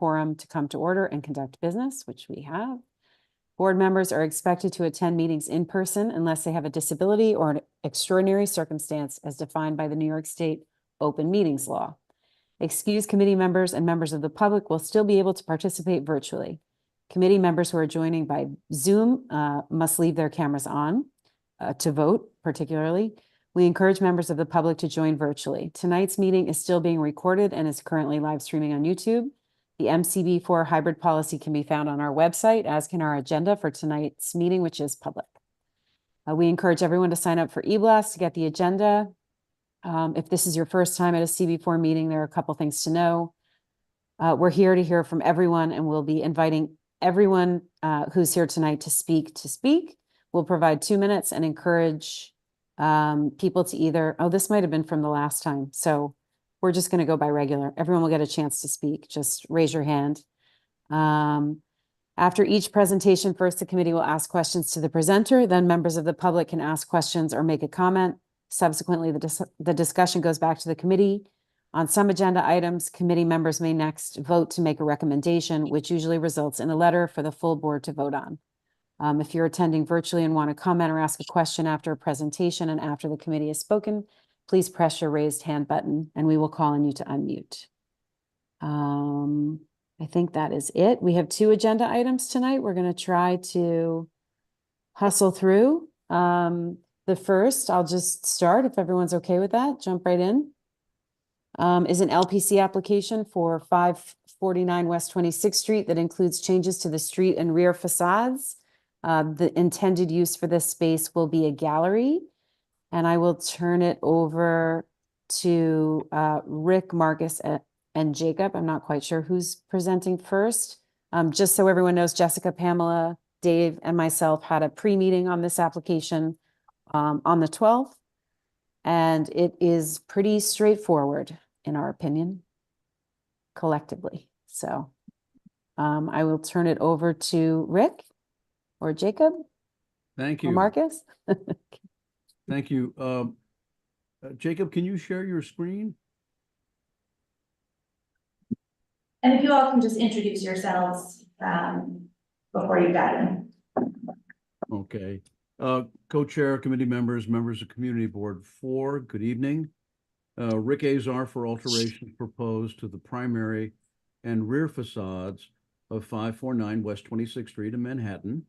quorum to come to order and conduct business, which we have. Board members are expected to attend meetings in person unless they have a disability or an extraordinary circumstance as defined by the New York State Open Meetings Law. Excused committee members and members of the public will still be able to participate virtually. Committee members who are joining by Zoom must leave their cameras on to vote, particularly. We encourage members of the public to join virtually. Tonight's meeting is still being recorded and is currently live streaming on YouTube. The MCB4 hybrid policy can be found on our website, as can our agenda for tonight's meeting, which is public. We encourage everyone to sign up for eBlast to get the agenda. If this is your first time at a CB4 meeting, there are a couple things to know. We're here to hear from everyone, and we'll be inviting everyone who's here tonight to speak. We'll provide 2 minutes and encourage people to either, this might have been from the last time, so we're just going to go by regular. Everyone will get a chance to speak. Just raise your hand. After each presentation, first the committee will ask questions to the presenter, then members of the public can ask questions or make a comment. Subsequently, the discussion goes back to the committee. On some agenda items, committee members may next vote to make a recommendation, which usually results in a letter for the full board to vote on. If you're attending virtually and want to comment or ask a question after a presentation and after the committee has spoken, please press your raised hand button and we will call on you to unmute. I think that is it. We have 2 agenda items tonight. We're going to try to hustle through. The first, I'll just start if everyone's okay with that, jump right in, is an LPC application for 549 West 26th Street that includes changes to the street and rear facades. The intended use for this space will be a gallery, and I will turn it over to Rick, Marcus, and Jacob. I'm not quite sure who's presenting first. Just so everyone knows, Jessica, Pamela, Dave, and myself had a pre-meeting on this application on the 12th, and it is pretty straightforward in our opinion, collectively. So I will turn it over to Rick or Jacob. Thank you. Or Marcus. Thank you. Jacob, can you share your screen? And if you all can just introduce yourselves before you dive in. Okay. Co-chair, committee members, members of Community Board 4, good evening. Rick Azar for alterations proposed to the primary and rear facades of 549 West 26th Street in Manhattan.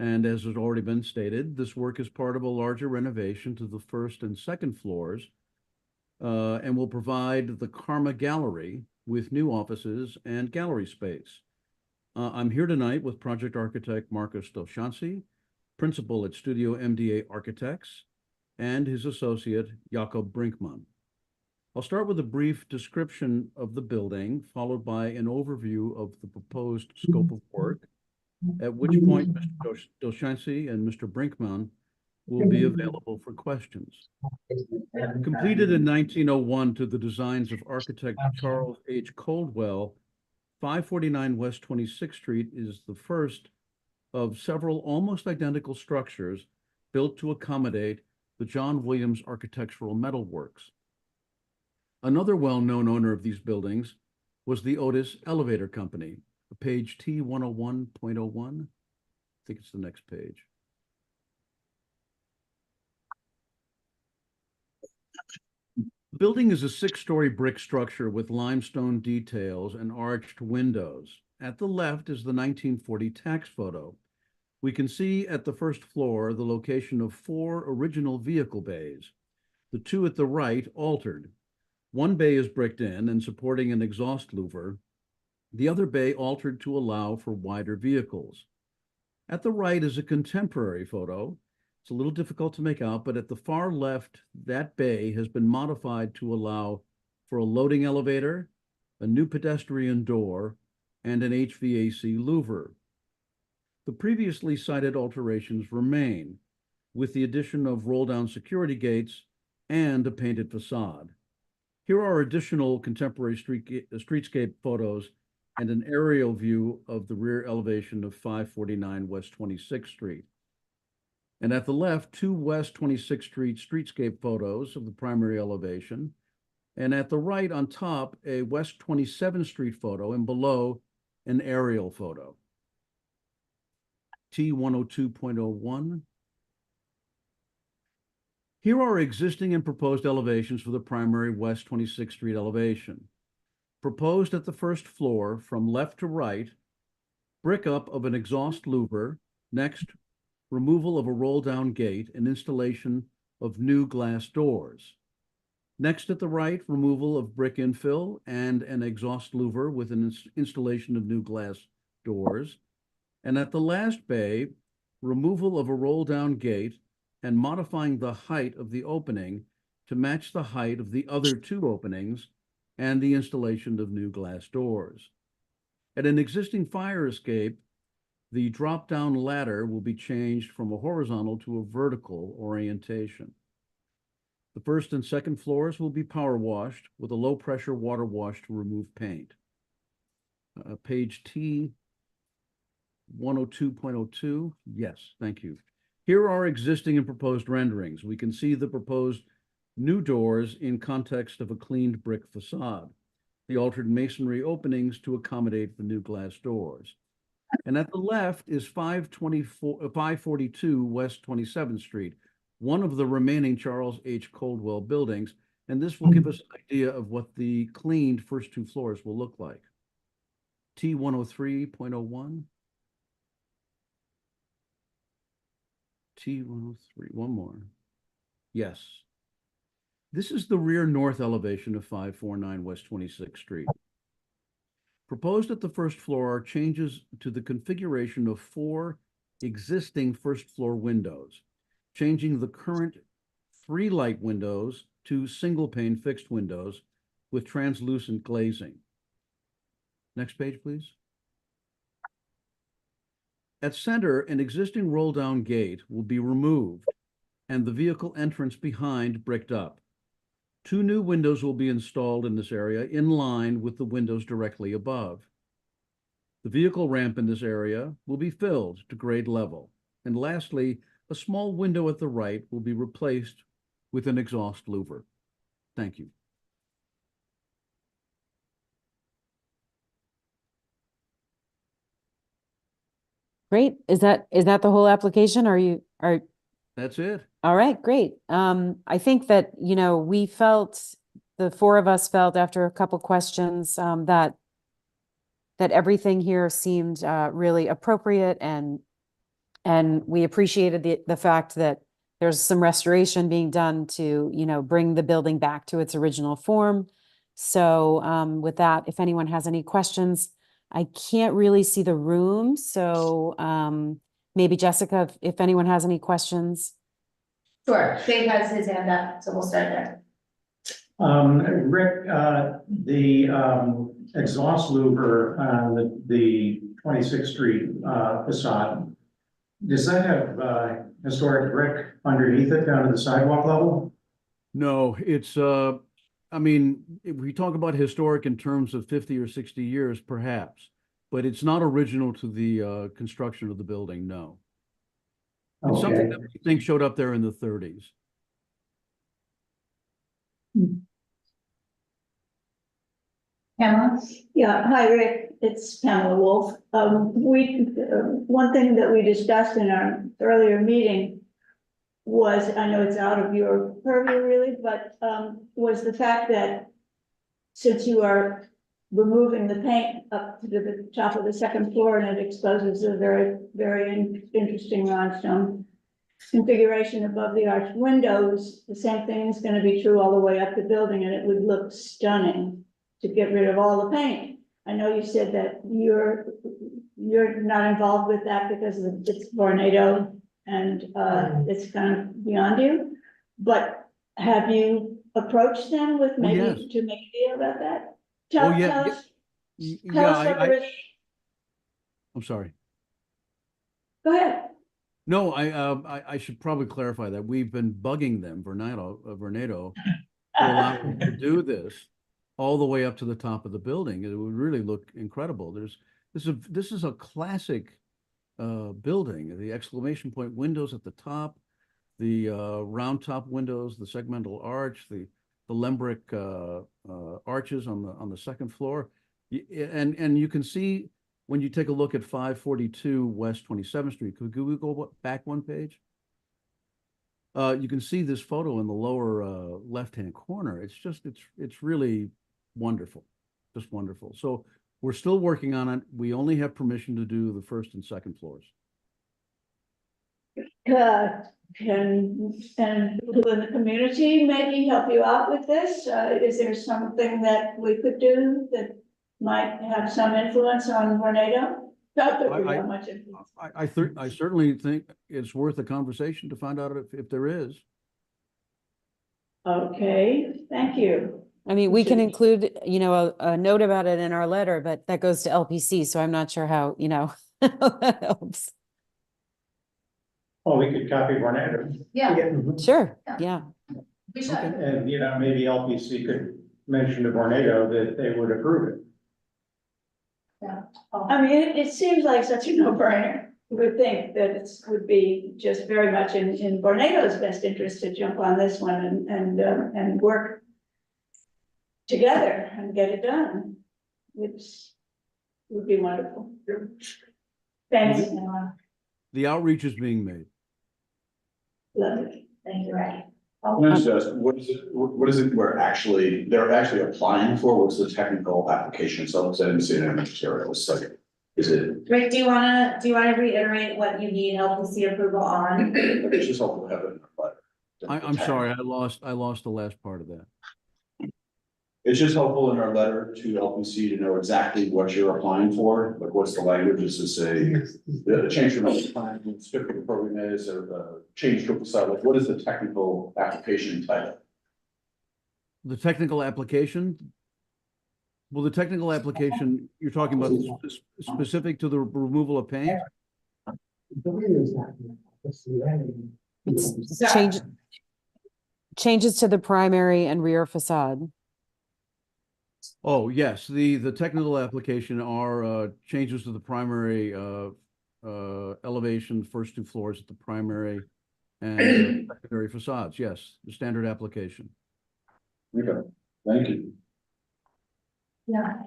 And as has already been stated, this work is part of a larger renovation to the first and second floors and will provide the Karma Gallery with new offices and gallery space. I'm here tonight with project architect Marcus Dolshansi, principal at Studio MDA Architects, and his associate Jakob Brinkmann. I'll start with a brief description of the building, followed by an overview of the proposed scope of work, at which point Mr. Dolshansi and Mr. Brinkmann will be available for questions. Completed in 1901 to the designs of architect Charles H. Coldwell, 549 West 26th Street is the first of several almost identical structures built to accommodate the John Williams Architectural Metalworks. Another well-known owner of these buildings was the Otis Elevator Company, page T101.01. I think it's the next page. The building is a 6-story brick structure with limestone details and arched windows. At the left is the 1940 tax photo. We can see at the first floor the location of 4 original vehicle bays. The 2 at the right altered. One bay is bricked in and supporting an exhaust louver. The other bay altered to allow for wider vehicles. At the right is a contemporary photo. It's a little difficult to make out, but at the far left, that bay has been modified to allow for a loading elevator, a new pedestrian door, and an HVAC louver. The previously cited alterations remain, with the addition of roll-down security gates and a painted facade. Here are additional contemporary streetscape photos and an aerial view of the rear elevation of 549 West 26th Street. And at the left, 2 West 26th Street streetscape photos of the primary elevation And at the right on top, a West 27th Street photo, and below an aerial photo. T102.01. Here are existing and proposed elevations for the primary West 26th Street elevation. Proposed at the first floor from left to right, brick up of an exhaust louver. Next, removal of a roll-down gate and installation of new glass doors. Next at the right, removal of brick infill and an exhaust louver with an installation of new glass doors. And at the last bay, removal of a roll-down gate and modifying the height of the opening to match the height of the other two openings and the installation of new glass doors. At an existing fire escape, the drop-down ladder will be changed from a horizontal to a vertical orientation. The first and second floors will be power washed with a low-pressure water wash to remove paint. Page T 102.02. Yes, thank you. Here are existing and proposed renderings. We can see the proposed new doors in context of a cleaned brick facade, the altered masonry openings to accommodate the new glass doors. And at the left is 542 West 27th Street, one of the remaining Charles H. Coldwell buildings, and this will give us an idea of what the cleaned first two floors will look like. T103.01. T103, one more. Yes. This is the rear north elevation of 549 West 26th Street. Proposed at the first floor are changes to the configuration of 4 existing first floor windows, changing the current 3 light windows to single pane fixed windows with translucent glazing. Next page, please. At center, an existing roll-down gate will be removed and the vehicle entrance behind bricked up. 2 new windows will be installed in this area in line with the windows directly above. The vehicle ramp in this area will be filled to grade level. And lastly, a small window at the right will be replaced with an exhaust louver. Thank you. Great. Is that the whole application? That's it. All right, great. I think that, we felt, the 4 of us felt after a couple questions, that everything here seemed really appropriate, and we appreciated the fact that there's some restoration being done to, bring the building back to its original form. So with that, if anyone has any questions, I can't really see the room. So maybe Jessica, if anyone has any questions. Sure, Dave has his hand up, so we'll start there. Rick, the exhaust louver, the 26th Street facade, does that have historic brick underneath it down to the sidewalk level? No, it's, I mean, if we talk about historic in terms of 50 or 60 years, perhaps, but it's not original to the construction of the building, no. It's something Okay. that we think showed up there in the 30s. Pamela? Yeah, hi, Rick. It's Pamela Wolf. One thing that we discussed in our earlier meeting was, I know it's out of your purview really, but was the fact that since you are removing the paint up to the top of the second floor and it exposes a very, very interesting rhinestone configuration above the arched windows, the same thing is going to be true all the way up the building, and it would look stunning to get rid of all the paint. I know you said that you're not involved with that because it's tornado and it's kind of beyond you, but have you approached them with maybe yes. to make a deal about that? Oh, Tell yeah, us yeah, what there is. I'm sorry. Go ahead. No, I should probably clarify that we've been bugging them, Vornado, to allow them to do this all the way up to the top of the building. It would really look incredible. This is a classic building. The exclamation point windows at the top, the round top windows, the segmental arch, the Lembrick arches on the second floor. And you can see when you take a look at 542 West 27th Street. Could we go back one page? You can see this photo in the lower left-hand corner. It's really wonderful, just wonderful. So we're still working on it. We only have permission to do the first and second floors. Can people in the community maybe help you out with this? Is there something that we could do that might have some influence on Vornado? Not that we have much influence. I certainly think it's worth a conversation to find out if there is. Okay, thank you. I mean, we can include, a note about it in our letter, but that goes to LPC, so I'm not sure how, how that helps. Oh, we could copy Vornado. Yeah, Sure, Yeah. yeah. we should. And, maybe LPC could mention to Vornado that they would approve it. I mean, it seems like such a no-brainer. You would think that it would be just very much in Vornado's best interest to jump on this one and work together and get it done, which would be wonderful. Thanks, Noah. The outreach is being made. Lovely. Thank you, Ray. Can I just ask, what is it they're actually applying for? What's the technical application? So I didn't see it in the material. It's like, is it? Rick, do you wanna reiterate what you need LPC approval on? It's just helpful to have it in our letter. I'm sorry, I lost the last part of that. It's just helpful in our letter to LPC to know exactly what you're applying for, like what's the language, is to say, the change from the plan, what the program is, or the change to facade, like what is the technical application title? The technical application? Well, the technical application, you're talking about specific to the removal of paint? It's changes to the primary and rear facade. Oh, yes, the technical application are changes to the primary elevation, first two floors at the primary and secondary facades. Yes, the standard application. Okay, thank you. Yeah.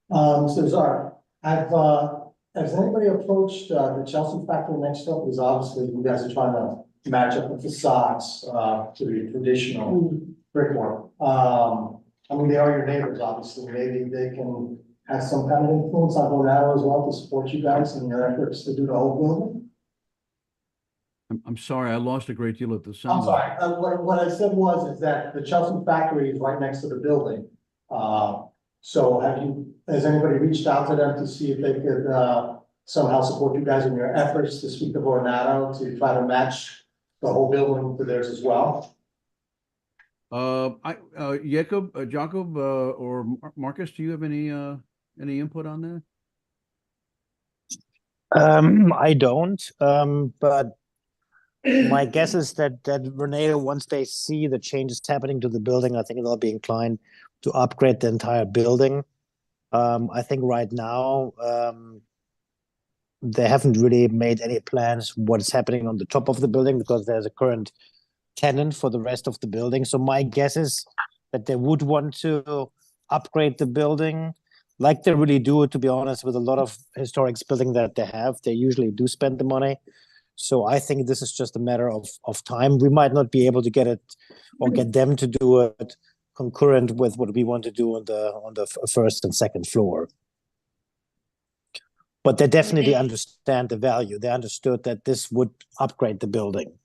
So Zara, has anybody approached the Chelsea factory next up? Because obviously you guys are trying to match up the facades to the traditional brickwork. I mean, they are your neighbors, obviously. Maybe they can have some kind of influence on Vornado as well to support you guys in your efforts to do the whole building. I'm sorry, I lost a great deal at the I'm sound. sorry, what I said is that the Chelsea factory is right next to the building. So has anybody reached out to them to see if they could somehow support you guys in your efforts to speak to Vornado to try to match the whole building to theirs as well? Jacob, or Marcus, do you have any input on that? I don't, but my guess is that Vornado, once they see the changes happening to the building, I think they'll be inclined to upgrade the entire building. I think right now, they haven't really made any plans what's happening on the top of the building because there's a current tenant for the rest of the building. So my guess is that they would want to upgrade the building like they really do, to be honest, with a lot of historic building that they have. They usually do spend the money. So I think this is just a matter of time. We might not be able to get it or get them to do it concurrent with what we want to do on the first and second floor. But they definitely understand the value. They understood that this would upgrade the building.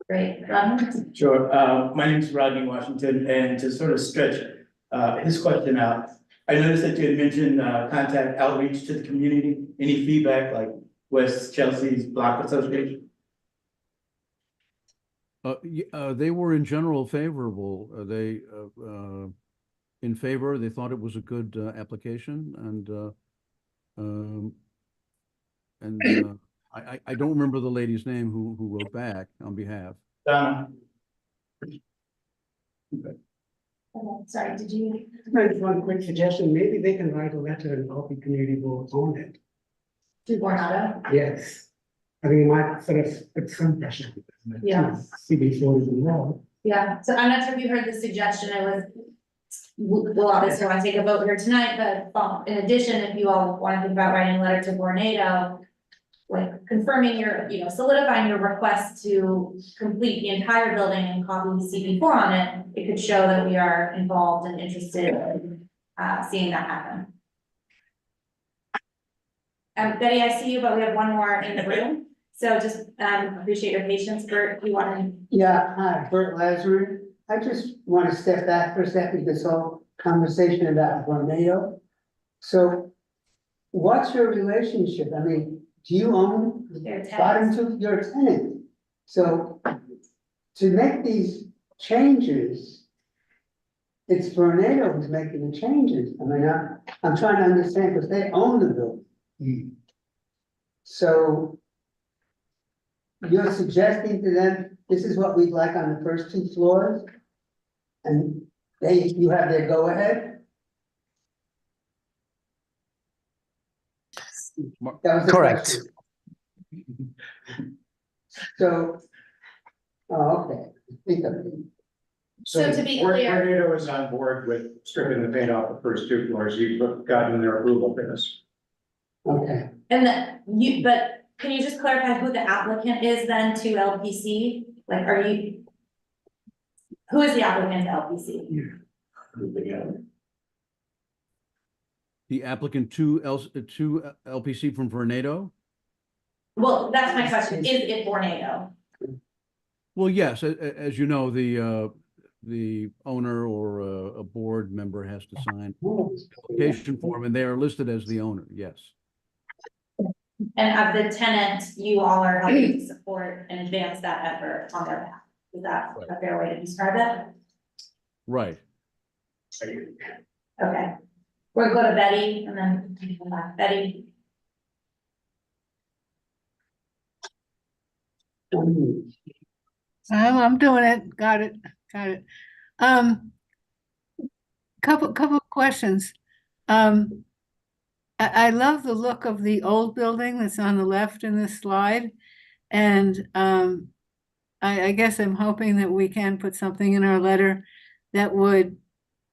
Great, Rodney? Sure. My name is Rodney Washington, and to sort of stretch his question out, I noticed that you had mentioned contact outreach to the community. Any feedback, like West Chelsea's Block Association? They were in general favorable. They in favor. They thought it was a good application, and I don't remember the lady's name who wrote back on behalf. Sorry, did you? One quick suggestion, maybe they can write a letter and copy community boards on it. To Vornado? Yes. I think it might sort of put some pressure. Yeah. MCB4 is involved. Yeah, so I'm not sure if you heard the suggestion, it was, we'll obviously want to take a vote here tonight, but in addition, if you all want to think about writing a letter to Vornado, like confirming your, solidifying your request to complete the entire building and copy CB4 on it, it could show that we are involved and interested in seeing that happen. Betty, I see you, but we have one more in the room, so just appreciate your patience. Bert, you want to? Yeah, hi, Bert Lazarus. I just want to step back for a second, this whole conversation about Vornado. So what's your relationship? I mean, do you own, Their bought tenants. into your tenant? So to make these changes, it's Vornado who's making the changes. I mean, I'm trying to understand because they own the building. So you're suggesting to them, this is what we'd like on the first 2 floors? And you have their go-ahead? That was the Correct. question. So, okay, think of it. So to be Where clear- Vornado is on board with stripping the paint off the first 2 floors, you've gotten their approval for this. Okay, And but can you just clarify who the applicant is then to LPC? Like, who is the applicant to LPC? The applicant to LPC from Vornado? Well, that's my question. Is it Vornado? Well, yes, as you know, the owner or a board member has to sign application form, and they are listed as the owner, yes. And of the tenant, you all are helping to support and advance that effort on their behalf. Is that a fair way to describe that? Right. Okay. We'll go to Betty and then we can come back. Betty. I'm doing it. Got it. Couple of questions. I love the look of the old building that's on the left in this slide. And I guess I'm hoping that we can put something in our letter that would,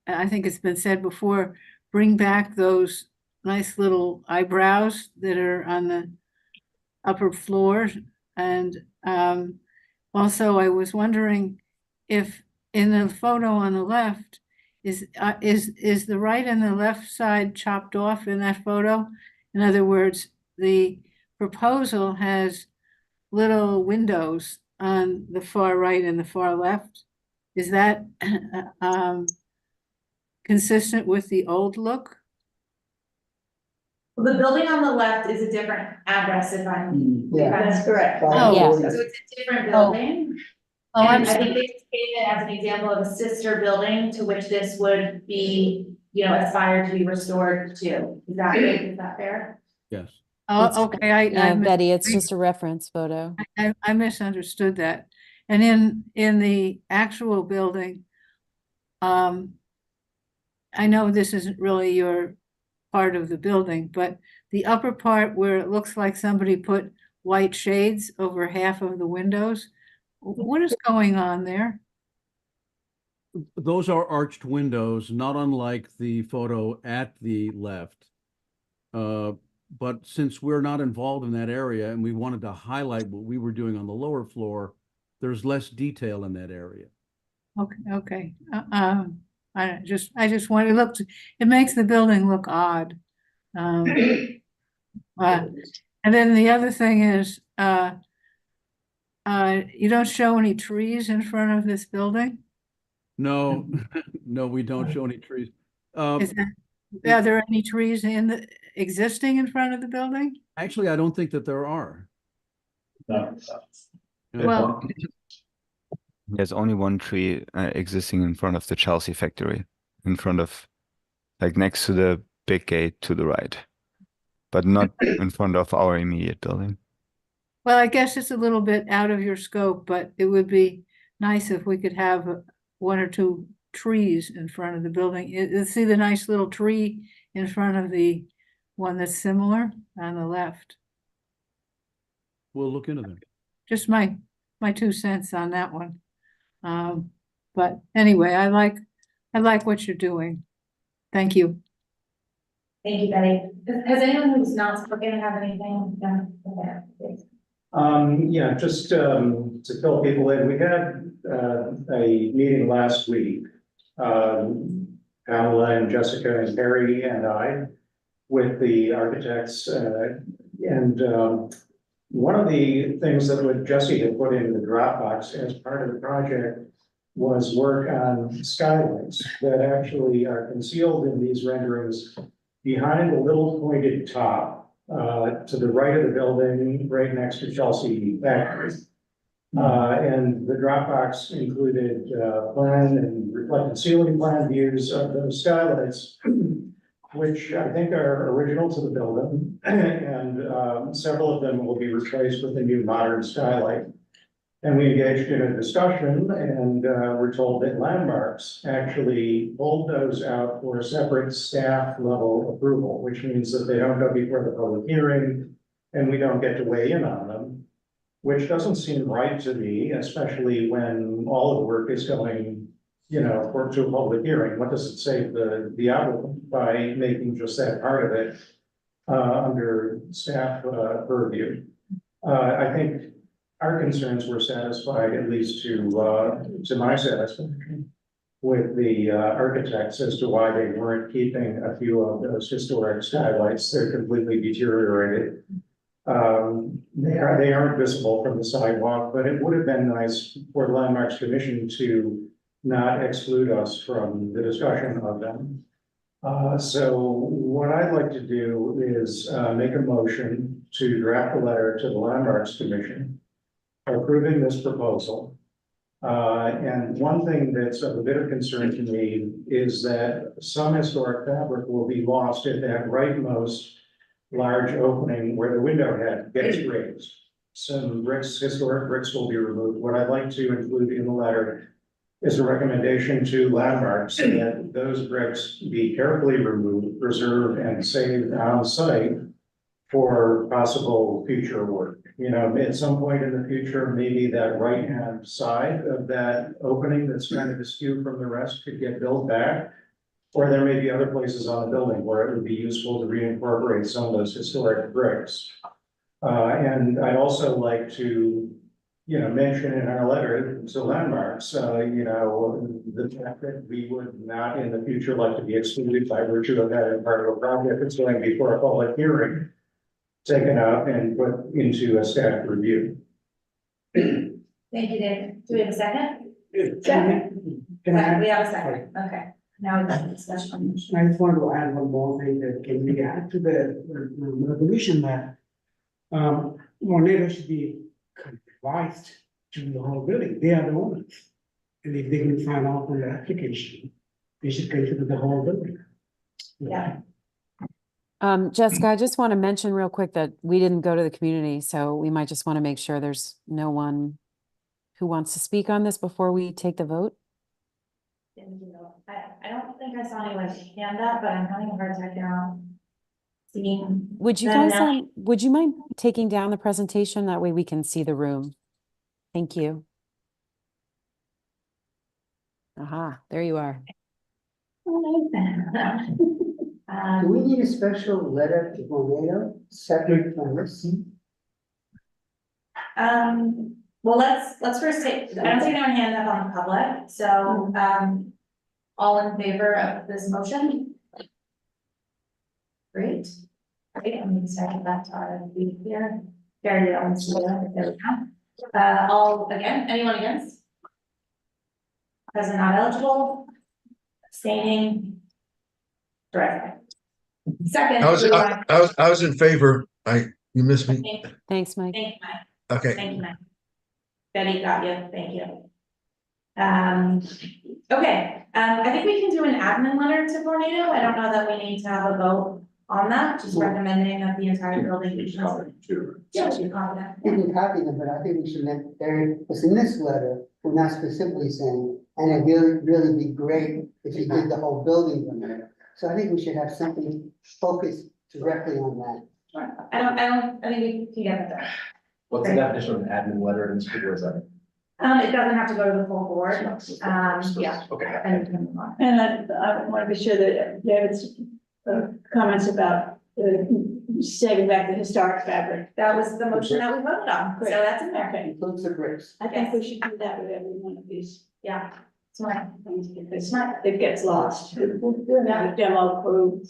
I think it's been said before, bring back those nice little eyebrows that are on the upper floors. And also I was wondering if in the photo on the left, is the right and the left side chopped off in that photo? In other words, the proposal has little windows on the far right and the far left. Is that consistent with the old look? The building on the left is a different address if I'm. Yeah, that's correct. Oh, yeah. So it's a different building. Oh, I'm And I sorry. think they just gave it as an example of a sister building to which this would be, aspired to be restored to. Is that fair? Yes. Oh, okay, No, Betty, it's just a reference photo. I misunderstood that. And in the actual building, I know this isn't really your part of the building, but the upper part where it looks like somebody put white shades over half of the windows, what is going on there? Those are arched windows, not unlike the photo at the left. But since we're not involved in that area and we wanted to highlight what we were doing on the lower floor, there's less detail in that area. Okay. I just want, it makes the building look odd. And then the other thing is, you don't show any trees in front of this building? No, no, we don't show any trees. Are there any trees existing in front of the building? Actually, I don't think that there are. Well, There's only one tree existing in front of the Chelsea factory, in front of, like next to the big gate to the right, but not in front of our immediate building. well, I guess it's a little bit out of your scope, but it would be nice if we could have 1 or 2 trees in front of the building. See the nice little tree in front of the one that's similar on the left? We'll look into them. Just my 2 cents on that one. But anyway, I like what you're doing. Thank you. Thank you, Betty. Has anyone who's not spoken have anything? No? Okay, please. Yeah, just, to fill people in, we had, a meeting last week. Pamela and Jessica and Harry and I with the architects, one of the things that what Jesse had put in the Dropbox as part of the project was work on skylights that actually are concealed in these renderings behind a little pointed top, to the right of the building, right next to Chelsea Factory. And the Dropbox included, plan and reflected ceiling plan views of those skylights, which I think are original to the building, and several of them will be replaced with a new modern skylight. And we engaged in a discussion, and we're told that Landmarks actually pulled those out for a separate staff level approval, which means that they don't go before the public hearing, and we don't get to weigh in on them, which doesn't seem right to me, especially when all of the work is going, to a public hearing. What does it save the applicant by making just that part of it under staff purview? I think our concerns were satisfied, at least to my satisfaction, with the architects as to why they weren't keeping a few of those historic skylights. They're completely deteriorated. They aren't visible from the sidewalk, but it would have been nice for the Landmarks Commission to not exclude us from the discussion of them. So what I'd like to do is make a motion to draft a letter to the Landmarks Commission approving this proposal. And one thing that's of a bit of concern to me is that some historic fabric will be lost at that rightmost large opening where the window head gets raised. Some bricks, historic bricks, will be removed. What I'd like to include in the letter is a recommendation to Landmarks that those bricks be carefully removed, preserved, and saved on site for possible future work. At some point in the future, maybe that right-hand side of that opening that's kind of askew from the rest could get built back. Or there may be other places on the building where it would be useful to reincorporate some of those historic bricks. And I'd also like to, mention in our letter to Landmarks, the fact that we would not in the future like to be excluded by virtue of that as part of a project that's going before a public hearing, taken up and put into a staff review. Thank you, David. Do we have a second? Second. We have a second. Okay. Now we got the discussion. I just want to add one more thing that can we add to the resolution that Vornado should be advised to the whole building. They are the owners. And if they can sign off on the application, they should consider the whole building. Yeah. Jessica, I just want to mention real quick that we didn't go to the community, so we might just want to make sure there's no one who wants to speak on this before we take the vote. I don't think I saw anyone's hand up, but I'm having a hard time now seeing. Would you them guys, now. would you mind taking down the presentation? That way we can see the room. Thank you. Aha, there you are. Do we need a special letter to Vornado, separate from this? Well, let's first take, I don't see anyone hand up on the public, so, all in favor of this motion? Great. Great, I'm gonna start back to our lead here. Very on there we go. All again, anyone against? Present not eligible? Abstaining? Terrific. Second. I was in favor. You missed me. Thanks, Mike. Thank you, Mike. Okay. Thank you, Mike. Betty got you, thank you. Okay, I think we can do an admin letter to Vornado. I don't know that we need to have a vote on that, just recommending that the entire building. You should copy them too. Yeah, we should copy that. We can copy them, but I think we should make, because in this letter, we're not specifically saying, and it'd really be great if you did the whole building from there. So I think we should have something focused directly on that. Sure. I think we can get it there. What's the definition of an admin letter in school? Is that? It doesn't have to go to the full board, yeah. Okay. And I want to be sure that David's comments about saving back the historic fabric. That was the motion that we voted on, so that's in there. Okay, Includes the bricks. I think we should do that with every one of these Yeah, smart. things because it gets lost. We're not a demo crew,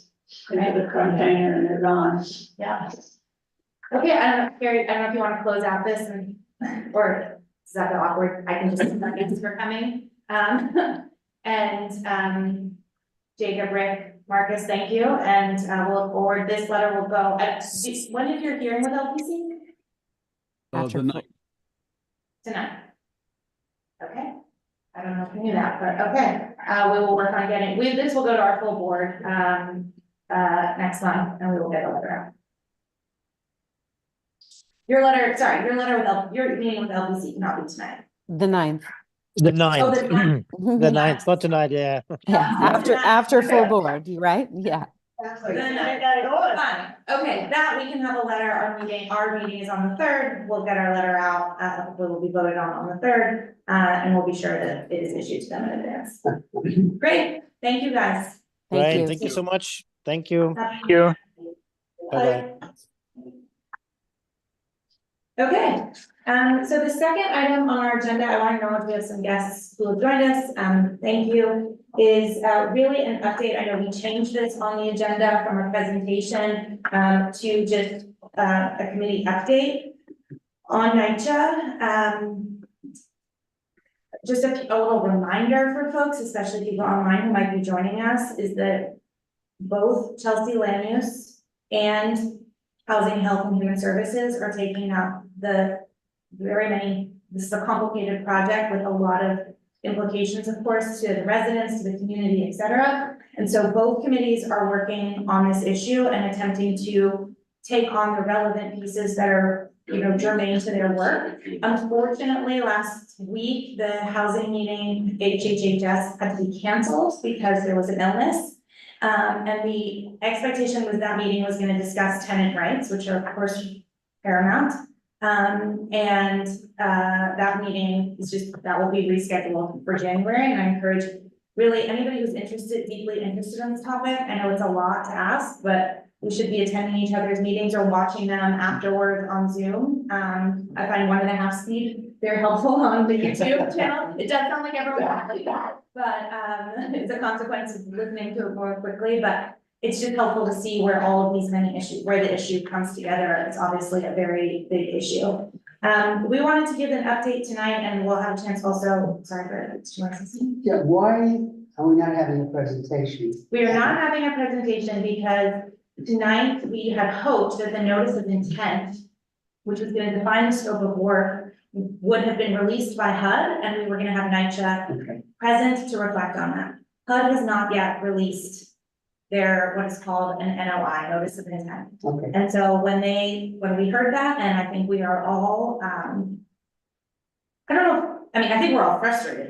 and have a container and they're gone. Yeah. Okay, I don't know, Carrie, I don't know if you want to close out this and, or does that feel awkward? I can just, thanks for coming. And Jacob, Rick, Marcus, thank you, and we'll look forward, this letter will go, when is your hearing with LPC? After the night, Tonight. Okay, I don't know if you knew that, but okay, we will work on getting, this will go to our full board, next month, and we will get a letter out. Your letter with your meeting with LPC cannot be tonight. The 9th. The ninth, the ninth. the ninth, not tonight, yeah. Yeah, after full board, you right? Yeah. Fine, okay, that we can have a letter, our meeting is on the 3rd, we'll get our letter out, we will be voted on the 3rd, and we'll be sure that it is issued to them in advance. Great, thank you guys. Right, thank you so much. Thank you. Thank you. Bye-bye. Okay, so the second item on our agenda, I want to know if we have some guests who have joined us, thank you, is really an update. I know we changed this on the agenda from a presentation to just a committee update on NYCHA. Just a little reminder for folks, especially people online who might be joining us, is that both Chelsea Land Use and Housing, Health and Human Services are taking up this is a complicated project with a lot of implications, of course, to the residents, to the community, et cetera. And so both committees are working on this issue and attempting to take on the relevant pieces that are, germane to their work. Unfortunately, last week, the housing meeting, HHHS, had to be canceled because there was an illness. And the expectation was that meeting was gonna discuss tenant rights, which are of course paramount. That meeting that will be rescheduled for January, and I encourage really anybody who's deeply interested in this topic. I know it's a lot to ask, but we should be attending each other's meetings or watching them afterwards on Zoom. I find 1.5 speed very helpful on the YouTube channel. It does sound like everyone wants that, but it's a consequence of listening to it more quickly, but it's just helpful to see where all of these many issues, where the issue comes together. It's obviously a very big issue. We wanted to give an update tonight, and we'll have a chance also, sorry for it. Yeah, why are we not having a presentation? We are not having a presentation because tonight we had hoped that the notice of intent, which was going to define the scope of work, would have been released by HUD, and we were going to have NYCHA present to reflect on that. HUD has not yet released their, what is called an NOI, notice of intent. Okay. And so when we heard that, and I think we are all, I think we're all frustrated.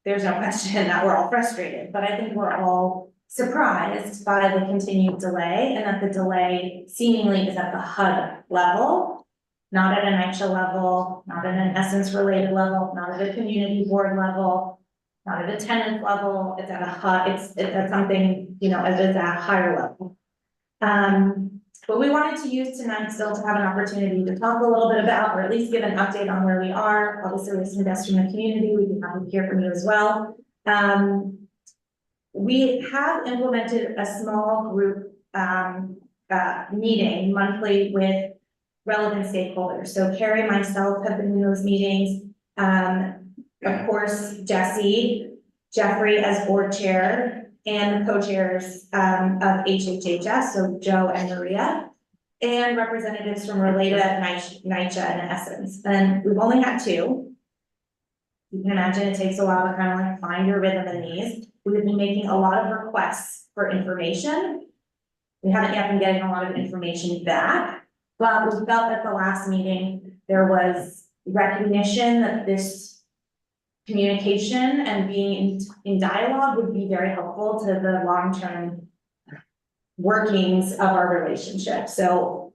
There's no question that we're all frustrated, but I think we're all surprised by the continued delay, and that the delay seemingly is at the HUD level, not at a NYCHA level, not at an Essence related level, not at a community board level, not at a tenant level. It's at a HUD, it's at something, it's at a higher level. But we wanted to use tonight still to have an opportunity to talk a little bit about, or at least give an update on where we are. Obviously, we have some guests from the community. We'd be happy to hear from you as well. We have implemented a small group meeting monthly with relevant stakeholders. So Carrie and myself have been in those meetings. Of course, Jeffrey as board chair, and the co-chairs of HHHS, so Joe and Maria, and representatives from Relata, NYCHA, and Essence. And we've only had 2. You can imagine it takes a while to kind of like find your rhythm in these. We have been making a lot of requests for information. We haven't yet been getting a lot of information back, but we felt at the last meeting there was recognition that this communication and being in dialogue would be very helpful to the long-term workings of our relationship. So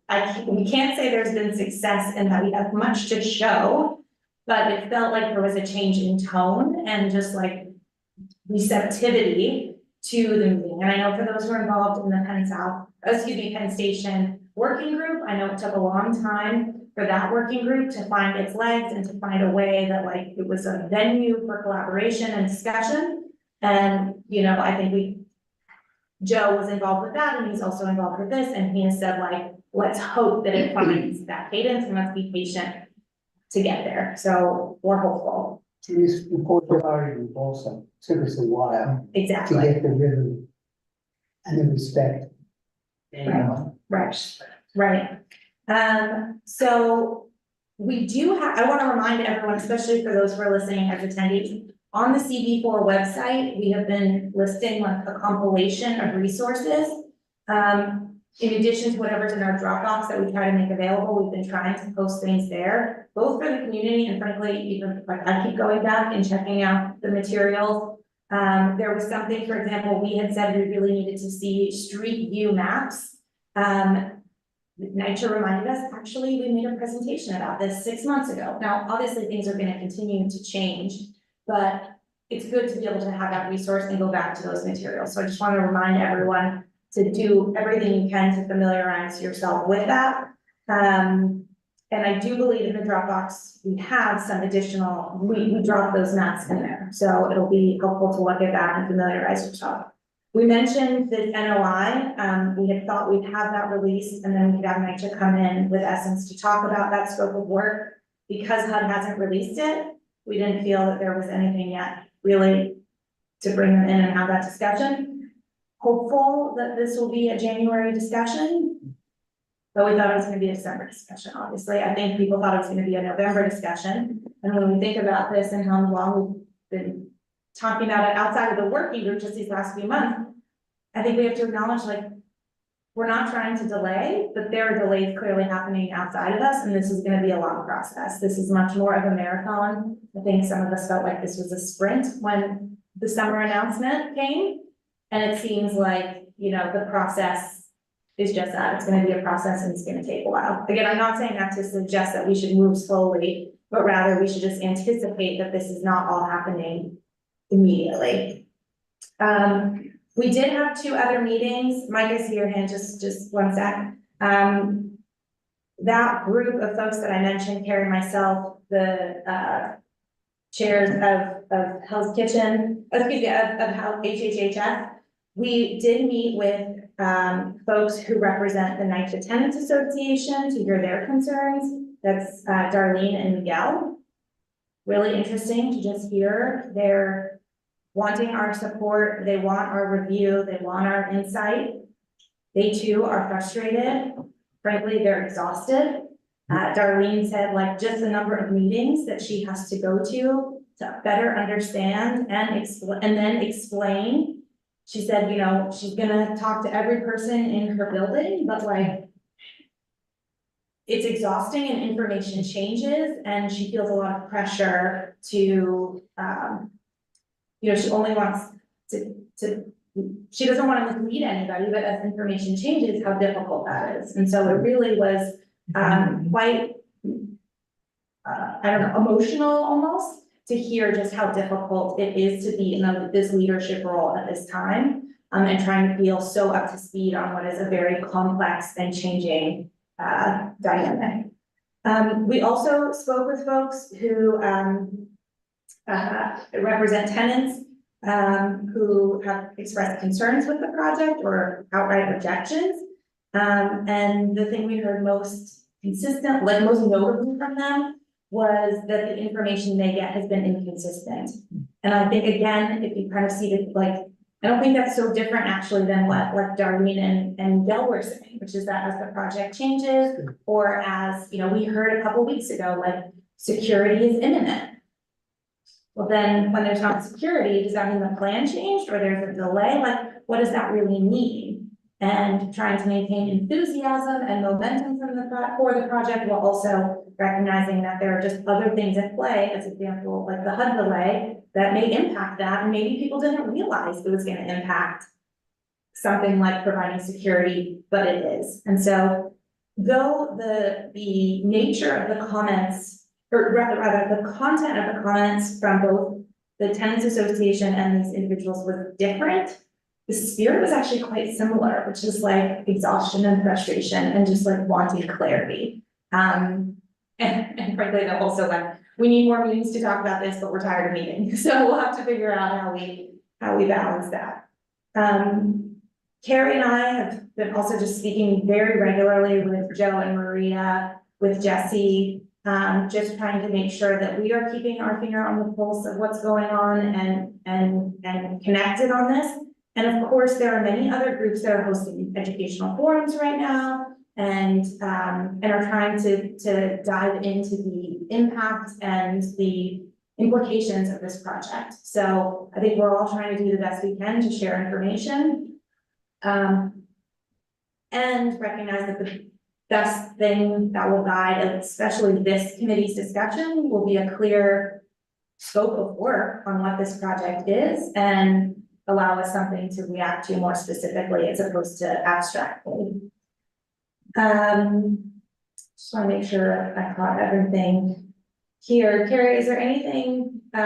we can't say there's been success in that we have much to show, but it felt like there was a change in tone and just like receptivity to the meeting. And I know for those who are involved in the Penn Station working group, I know it took a long time for that working group to find its legs and to find a way that like it was a venue for collaboration and discussion. And, you know, I think Joe was involved with that, and he's also involved with this, and he has said like, let's hope that it finds that cadence and let's be patient to get there. So we're hopeful. This report already also took us a while to Exactly. get the rhythm and the respect. Right. So we do have, I want to remind everyone, especially for those who are listening as attendees, on the CB4 website, we have been listing like a compilation of resources. In addition to whatever's in our Dropbox that we try to make available, we've been trying to post things there, both for the community and frankly, even like I keep going back and checking out the materials. There was something, for example, we had said we really needed to see street view maps. NYCHA reminded us, actually, we made a presentation about this 6 months ago. Now, obviously, things are going to continue to change, but it's good to be able to have that resource and go back to those materials. So I just want to remind everyone to do everything you can to familiarize yourself with that. And I do believe in the Dropbox, we have some additional, we drop those maps in there. So it'll be helpful to look at that and familiarize yourself. We mentioned the NOI, we had thought we'd have that released and then we'd have NYCHA come in with Essence to talk about that scope of work. Because HUD hasn't released it, we didn't feel that there was anything yet really to bring them in and have that discussion. Hopeful that this will be a January discussion, but we thought it was going to be a December discussion, obviously. I think people thought it was going to be a November discussion. And when we think about this and how long we've been talking about it outside of the working group just these last few months, I think we have to acknowledge, like, we're not trying to delay, but there are delays clearly happening outside of us, and this is going to be a long process. This is much more of a marathon. I think some of us felt like this was a sprint when the summer announcement came. And it seems like, you know, the process is just that. It's going to be a process and it's going to take a while. Again, I'm not saying that to suggest that we should move slowly, but rather we should just anticipate that this is not all happening immediately. We did have 2 other meetings. Mike is here, and just one sec. That group of folks that I mentioned, Carrie, myself, the chairs of Hell's Kitchen, of HHHF, we did meet with folks who represent the NYCHA Tenants Association to hear their concerns. That's Darlene and Miguel. Really interesting to just hear. They're wanting our support, they want our review, they want our insight. They too are frustrated. Frankly, they're exhausted. Darlene said, like, just the number of meetings that she has to go to better understand and then explain. She said, you know, she's gonna talk to every person in her building, but like, it's exhausting and information changes, and she feels a lot of pressure to, you know, she only wants she doesn't want to mislead anybody, but as information changes, how difficult that is. And so it really was quite, I don't know, emotional almost to hear just how difficult it is to be in this leadership role at this time, and trying to feel so up to speed on what is a very complex and changing dynamic. We also spoke with folks who represent tenants who have expressed concerns with the project or outright objections. And the thing we heard most consistent, like most notably from them, was that the information they get has been inconsistent. And I think, again, if you kind of see that, like, I don't think that's so different actually than what like Darlene and Gail were saying, which is that as the project changes, or as, you know, we heard a couple weeks ago, like, security is imminent. Well, then when there's not security, does that mean the plan changed or there's a delay? Like, what does that really mean? And trying to maintain enthusiasm and momentum for the project, while also recognizing that there are just other things at play, as example, like the HUD delay, that may impact that, and maybe people didn't realize it was going to impact something like providing security, but it is. And so, though the nature of the comments or rather, the content of the comments from both the tenants association and these individuals was different. The spirit was actually quite similar, which is like exhaustion and frustration and just like wanting clarity. And frankly, that also went, we need more meetings to talk about this, but we're tired of meeting. So we'll have to figure out how we balance that. Carrie and I have been also just speaking very regularly with Joe and Maria, with Jesse, just trying to make sure that we are keeping our finger on the pulse of what's going on and connected on this. And of course, there are many other groups that are hosting educational forums right now and are trying to dive into the impact and the implications of this project. So I think we're all trying to do the best we can to share information. And recognize that the best thing that will guide, especially this committee's discussion, will be a clear scope of work on what this project is and allow us something to react to more specifically as opposed to abstractly. Just want to make sure I caught everything here. Carrie, is there anything we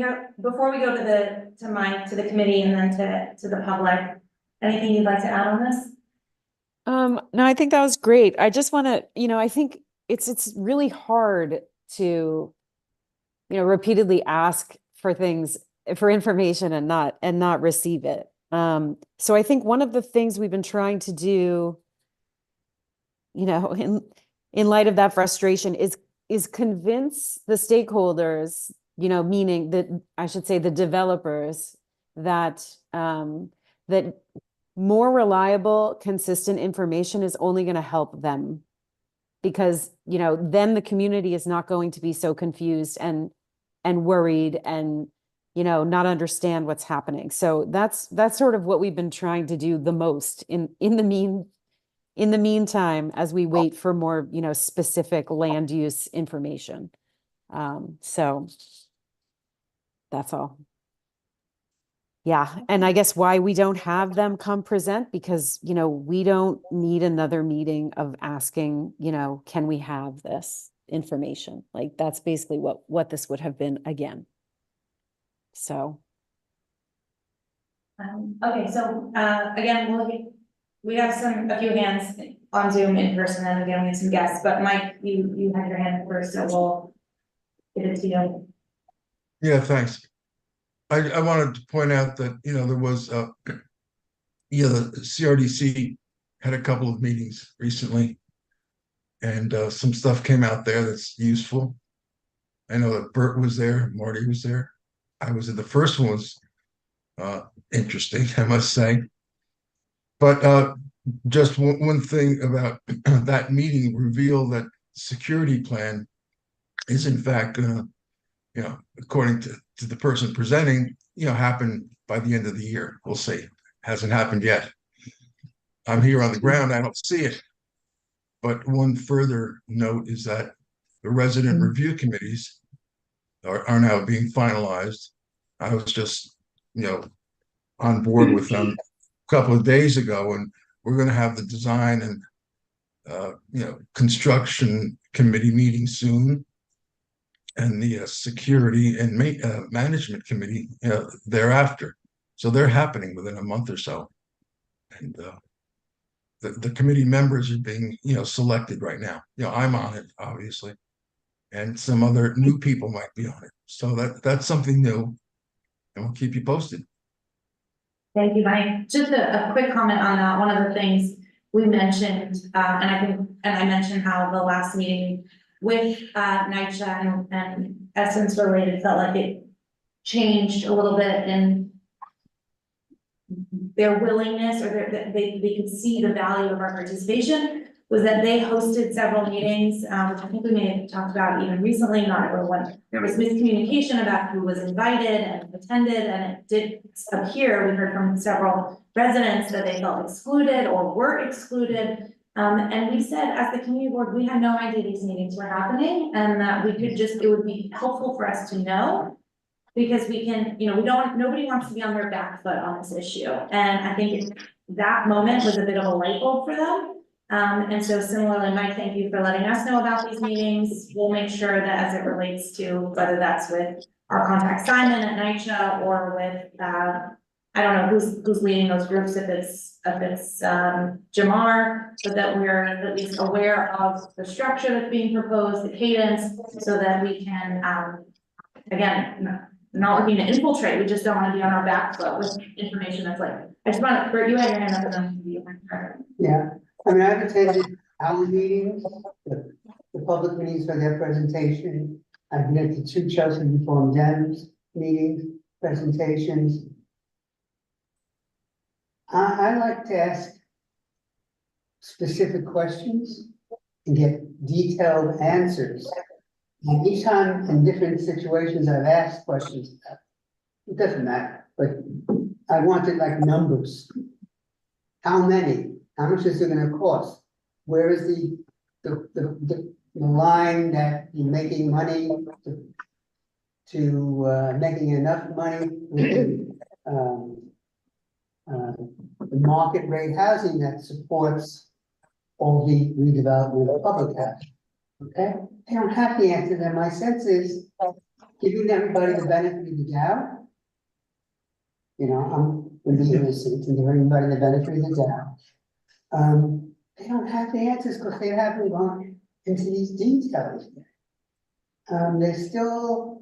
have before we go to the committee and then to the public, anything you'd like to add on this? No, I think that was great. I just want to, I think it's really hard to, repeatedly ask for things, for information and not receive it. So I think one of the things we've been trying to do, in light of that frustration is convince the stakeholders, meaning that I should say the developers, that that more reliable, consistent information is only going to help them, because then the community is not going to be so confused and worried and not understand what's happening. So that's sort of what we've been trying to do the most in the meantime, as we wait for more specific land use information. So that's all. Yeah, and I guess why we don't have them come present, because, we don't need another meeting of asking, can we have this information? Like, that's basically what this would have been again. So. Okay, so, again, we have a few hands on Zoom in person, and again, we have some guests, but Mike, you had your hand first, so we'll give it to you. Yeah, thanks. I wanted to point out that, there was, the CRDC had a couple of meetings recently, and some stuff came out there that's useful. I know that Bert was there, Marty was there. I was in the first one, was interesting, I must say. But just one thing about that meeting revealed that security plan is in fact gonna, according to the person presenting, happen by the end of the year. We'll see. Hasn't happened yet. I'm here on the ground, I don't see it. But one further note is that the resident review committees are now being finalized. I was just, on board with them a couple of days ago, and we're going to have the design and construction committee meeting soon, and the security and management committee thereafter. So they're happening within a month or so, and the committee members are being selected right now. I'm on it, obviously, and some other new people might be on it. So that's something new, and we'll keep you posted. Thank you, Mike. Just a quick comment on that. One of the things we mentioned, and I mentioned how the last meeting with NYCHA and Essence related felt like it changed a little bit in their willingness, or they could see the value of our participation, was that they hosted several meetings, which I think we may have talked about even recently. Not everyone, there was miscommunication about who was invited and attended, and it did appear, we heard from several residents that they felt excluded or were excluded. And we said, as the community board, we had no idea these meetings were happening, and that we could just, it would be helpful for us to know, because we can, nobody wants to be on their back foot on this issue. And I think that moment was a bit of a light bulb for them. And so similarly, Mike, thank you for letting us know about these meetings. We'll make sure that as it relates to whether that's with our contact Simon at NYCHA or with, I don't know who's leading those groups, if it's Jamar, but that we're at least aware of the structure that's being proposed, the cadence, so that we can, again, not looking to infiltrate, we just don't want to be on our back foot with information that's like, I just want to, Bert, you had your hand up and then you. Yeah, I mean, I've attended our meetings, the public meetings for their presentation. I've been to 2 Chelsea Reform Dems meetings, presentations. I like to ask specific questions and get detailed answers. And each time in different situations, I've asked questions. It doesn't matter, but I wanted like numbers. How many? How much is it gonna cost? Where is the line that you're making money to making enough money with the market rate housing that supports all the redevelopment of public housing? Okay, I don't have the answer there. My sense is giving everybody the benefit of the doubt. You know, I'm going to be innocent and give everybody the benefit of the doubt. They don't have the answers because they haven't gone into these details. There's still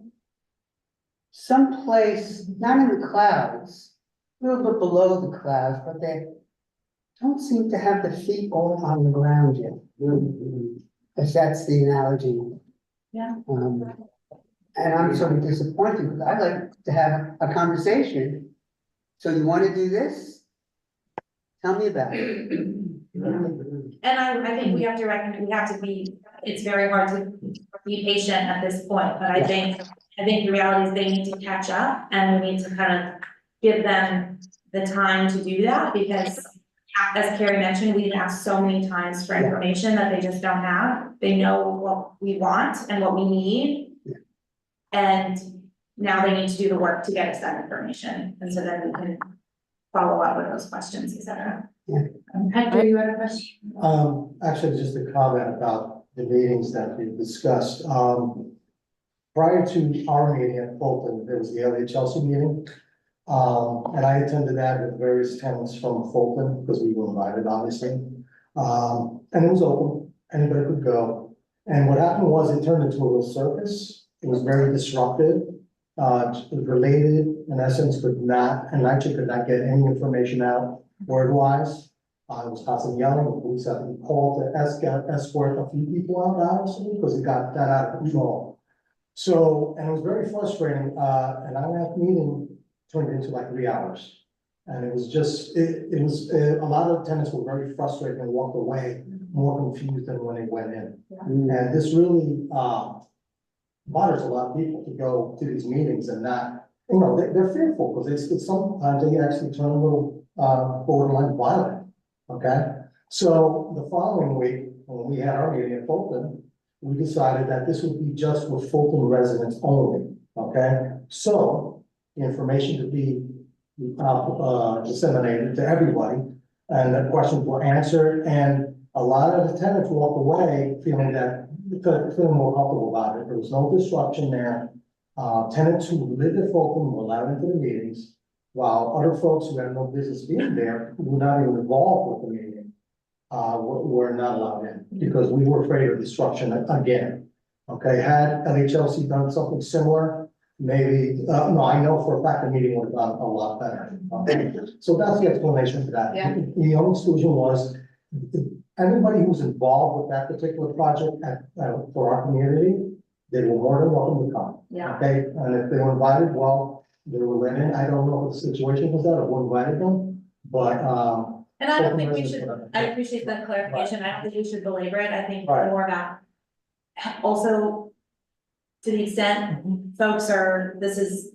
someplace, not in the clouds, a little bit below the clouds, but they don't seem to have the feet all on the ground yet. If that's the analogy. Yeah. And I'm sort of disappointed because I'd like to have a conversation. So you want to do this? Tell me about it. And I think we have to be, it's very hard to be patient at this point, but I think the reality is they need to catch up and we need to kind of give them the time to do that because as Carrie mentioned, we've asked so many times for information that they just don't have. They know what we want and what we need. And now they need to do the work to get us that information. And so then we can follow up with those questions, et cetera. Hector, you had a question? Actually, just a comment about the meetings that we discussed. Prior to our meeting at Fulton, there was the LA Chelsea meeting. And I attended that with various tenants from Fulton because we were invited, obviously. And it was open, anybody could go. And what happened was it turned into a little circus. It was very disruptive. Related, in essence, NYCHA could not get any information out word-wise. It was constantly yelling, the police had to be called to escort a few people out, obviously, because it got that out of control. So, and it was very frustrating. An hour-and-a-half meeting turned into like 3 hours. And it was just, a lot of tenants were very frustrated and walked away more confused than when they went in. And this really bothers a lot of people to go to these meetings and not, you know, they're fearful because it's sometimes they actually turn a little borderline violent. Okay, so the following week, when we had our meeting at Fulton, we decided that this would be just with Fulton residents only. Okay, so the information could be disseminated to everybody, and the questions were answered, and a lot of the tenants walked away feeling more comfortable about it. There was no disruption there. Tenants who lived at Fulton were allowed into the meetings, while other folks who had no business being there, who were not even involved with the meeting, were not allowed in because we were afraid of disruption again. Okay, had LHLC done something similar, maybe, no, I know for a fact the meeting would have gone a lot better. Okay, so that's the explanation for that. Yeah. The only exclusion was everybody who was involved with that particular project for our community, they were more than welcome to come. Yeah. Okay, and if they were invited, well, they were let in. I don't know what the situation was that, or who invited them, but, and I don't think we should, I appreciate the clarification. I don't think we should belabor it. I think more about also to the extent folks this is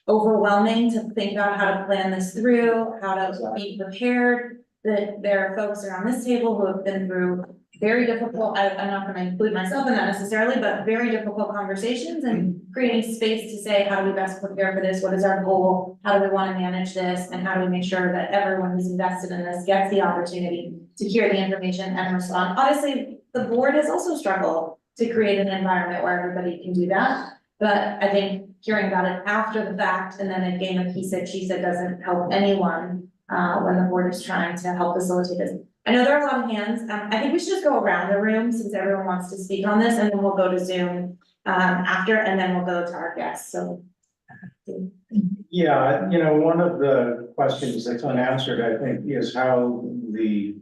overwhelming to think about how to plan this through, how to be prepared. That there are folks around this table who have been through very difficult, I'm not gonna include myself in that necessarily, but very difficult conversations and creating space to say, how do we best prepare for this? What is our goal? How do we wanna manage this? And how do we make sure that everyone who's invested in this gets the opportunity to hear the information and respond. Honestly, the board has also struggled to create an environment where everybody can do that. But I think hearing about it after the fact and then a game of he said, she said doesn't help anyone when the board is trying to help facilitate this. I know there are a lot of hands. I think we should just go around the room since everyone wants to speak on this, and then we'll go to Zoom after, and then we'll go to our guests. So. Yeah, one of the questions that's unanswered, I think, is how the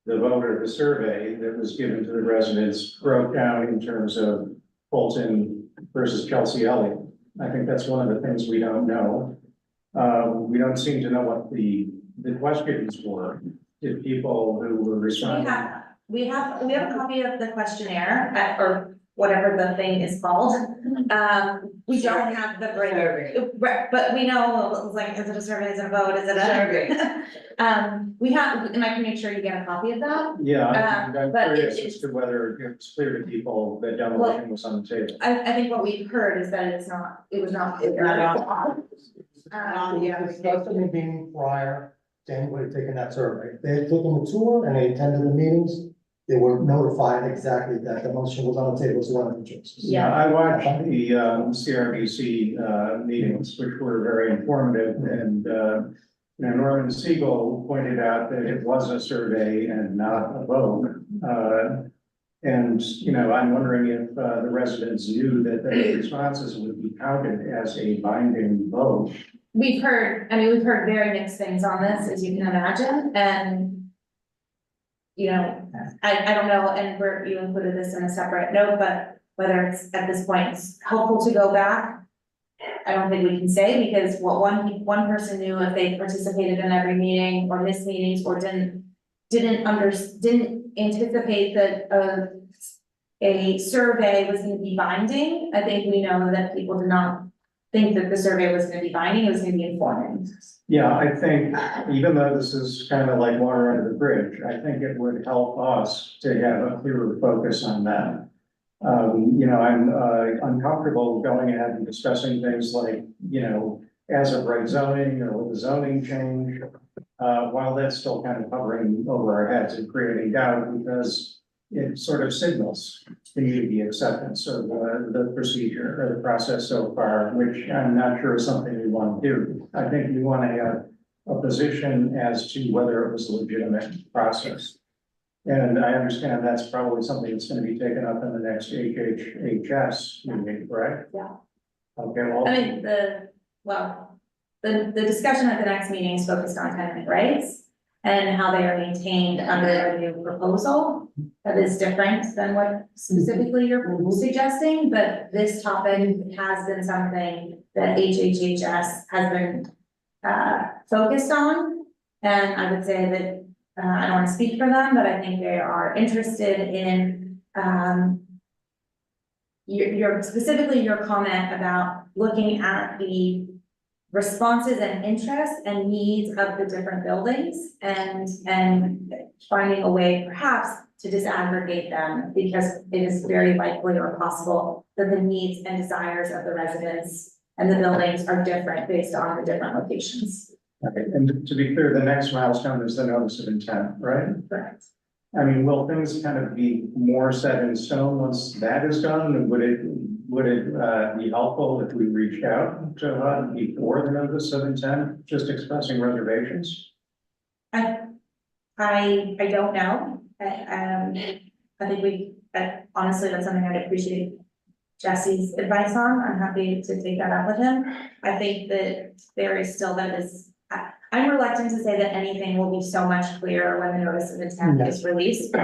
vote or the survey that was given to the residents broke down in terms of Fulton versus Chelsea Elliott. I think that's one of the things we don't know. We don't seem to know what the questions were. Did people who were responding? We have a copy of the questionnaire or whatever the thing is called. We don't have the Survey. right, but we know, like, is it a survey, is it a vote, is it a? Survey. We have, and I can make sure you get a copy of that. Yeah, I'm but curious it- as to whether it's clear to people that demolition was on the table. I think what we've heard is that it was not clear. It was supposed to be meeting prior to anybody taking that survey. They had taken the tour and they attended the meetings. They were notified exactly that the motion was on the table as one of the choices. Yeah, I watched the CRBC meetings, which were very informative, and Norman Siegel pointed out that it was a survey and not a vote. And I'm wondering if the residents knew that the responses would be counted as a binding vote. We've heard very mixed things on this, as you can imagine, and I don't know, and Bert, you included this in a separate note, but whether it's at this point it's helpful to go back, I don't think we can say, because what one person knew if they participated in every meeting or missed meetings or didn't anticipate that a survey was gonna be binding. I think we know that people did not think that the survey was gonna be binding, it was gonna be informing. Yeah, I think even though this is kind of like water under the bridge, I think it would help us to have a clearer focus on that. I'm uncomfortable going ahead and discussing things like, as of right zoning or with the zoning change. While that's still kind of hovering over our heads and creating doubt, because it sort of signals community acceptance of the procedure or the process so far, which I'm not sure is something we want to do. I think we want to have a position as to whether it was a legitimate process. And I understand that's probably something that's going to be taken up in the next HHHS meeting, correct? Yeah. Okay, well. I mean, the discussion at the next meeting is focused on tenant rights and how they are maintained under the new proposal. That is different than what specifically you're suggesting, but this topic has been something that HHHS has been focused on. And I would say that, I don't want to speak for them, but I think they are interested in specifically your comment about looking at the responses and interests and needs of the different buildings and finding a way perhaps to disaggregate them, because it is very likely or possible that the needs and desires of the residents and the buildings are different based on the different locations. Okay, and to be clear, the next milestone is the notice of intent, right? Correct. I mean, will things kind of be more set in stone once that is done? And would it be helpful if we reached out to HUD before the notice of intent, just expressing reservations? I don't know. I think honestly, that's something I'd appreciate Jesse's advice on. I'm happy to take that up with him. I think that there is still I'm reluctant to say that anything will be so much clearer when the notice of intent is released.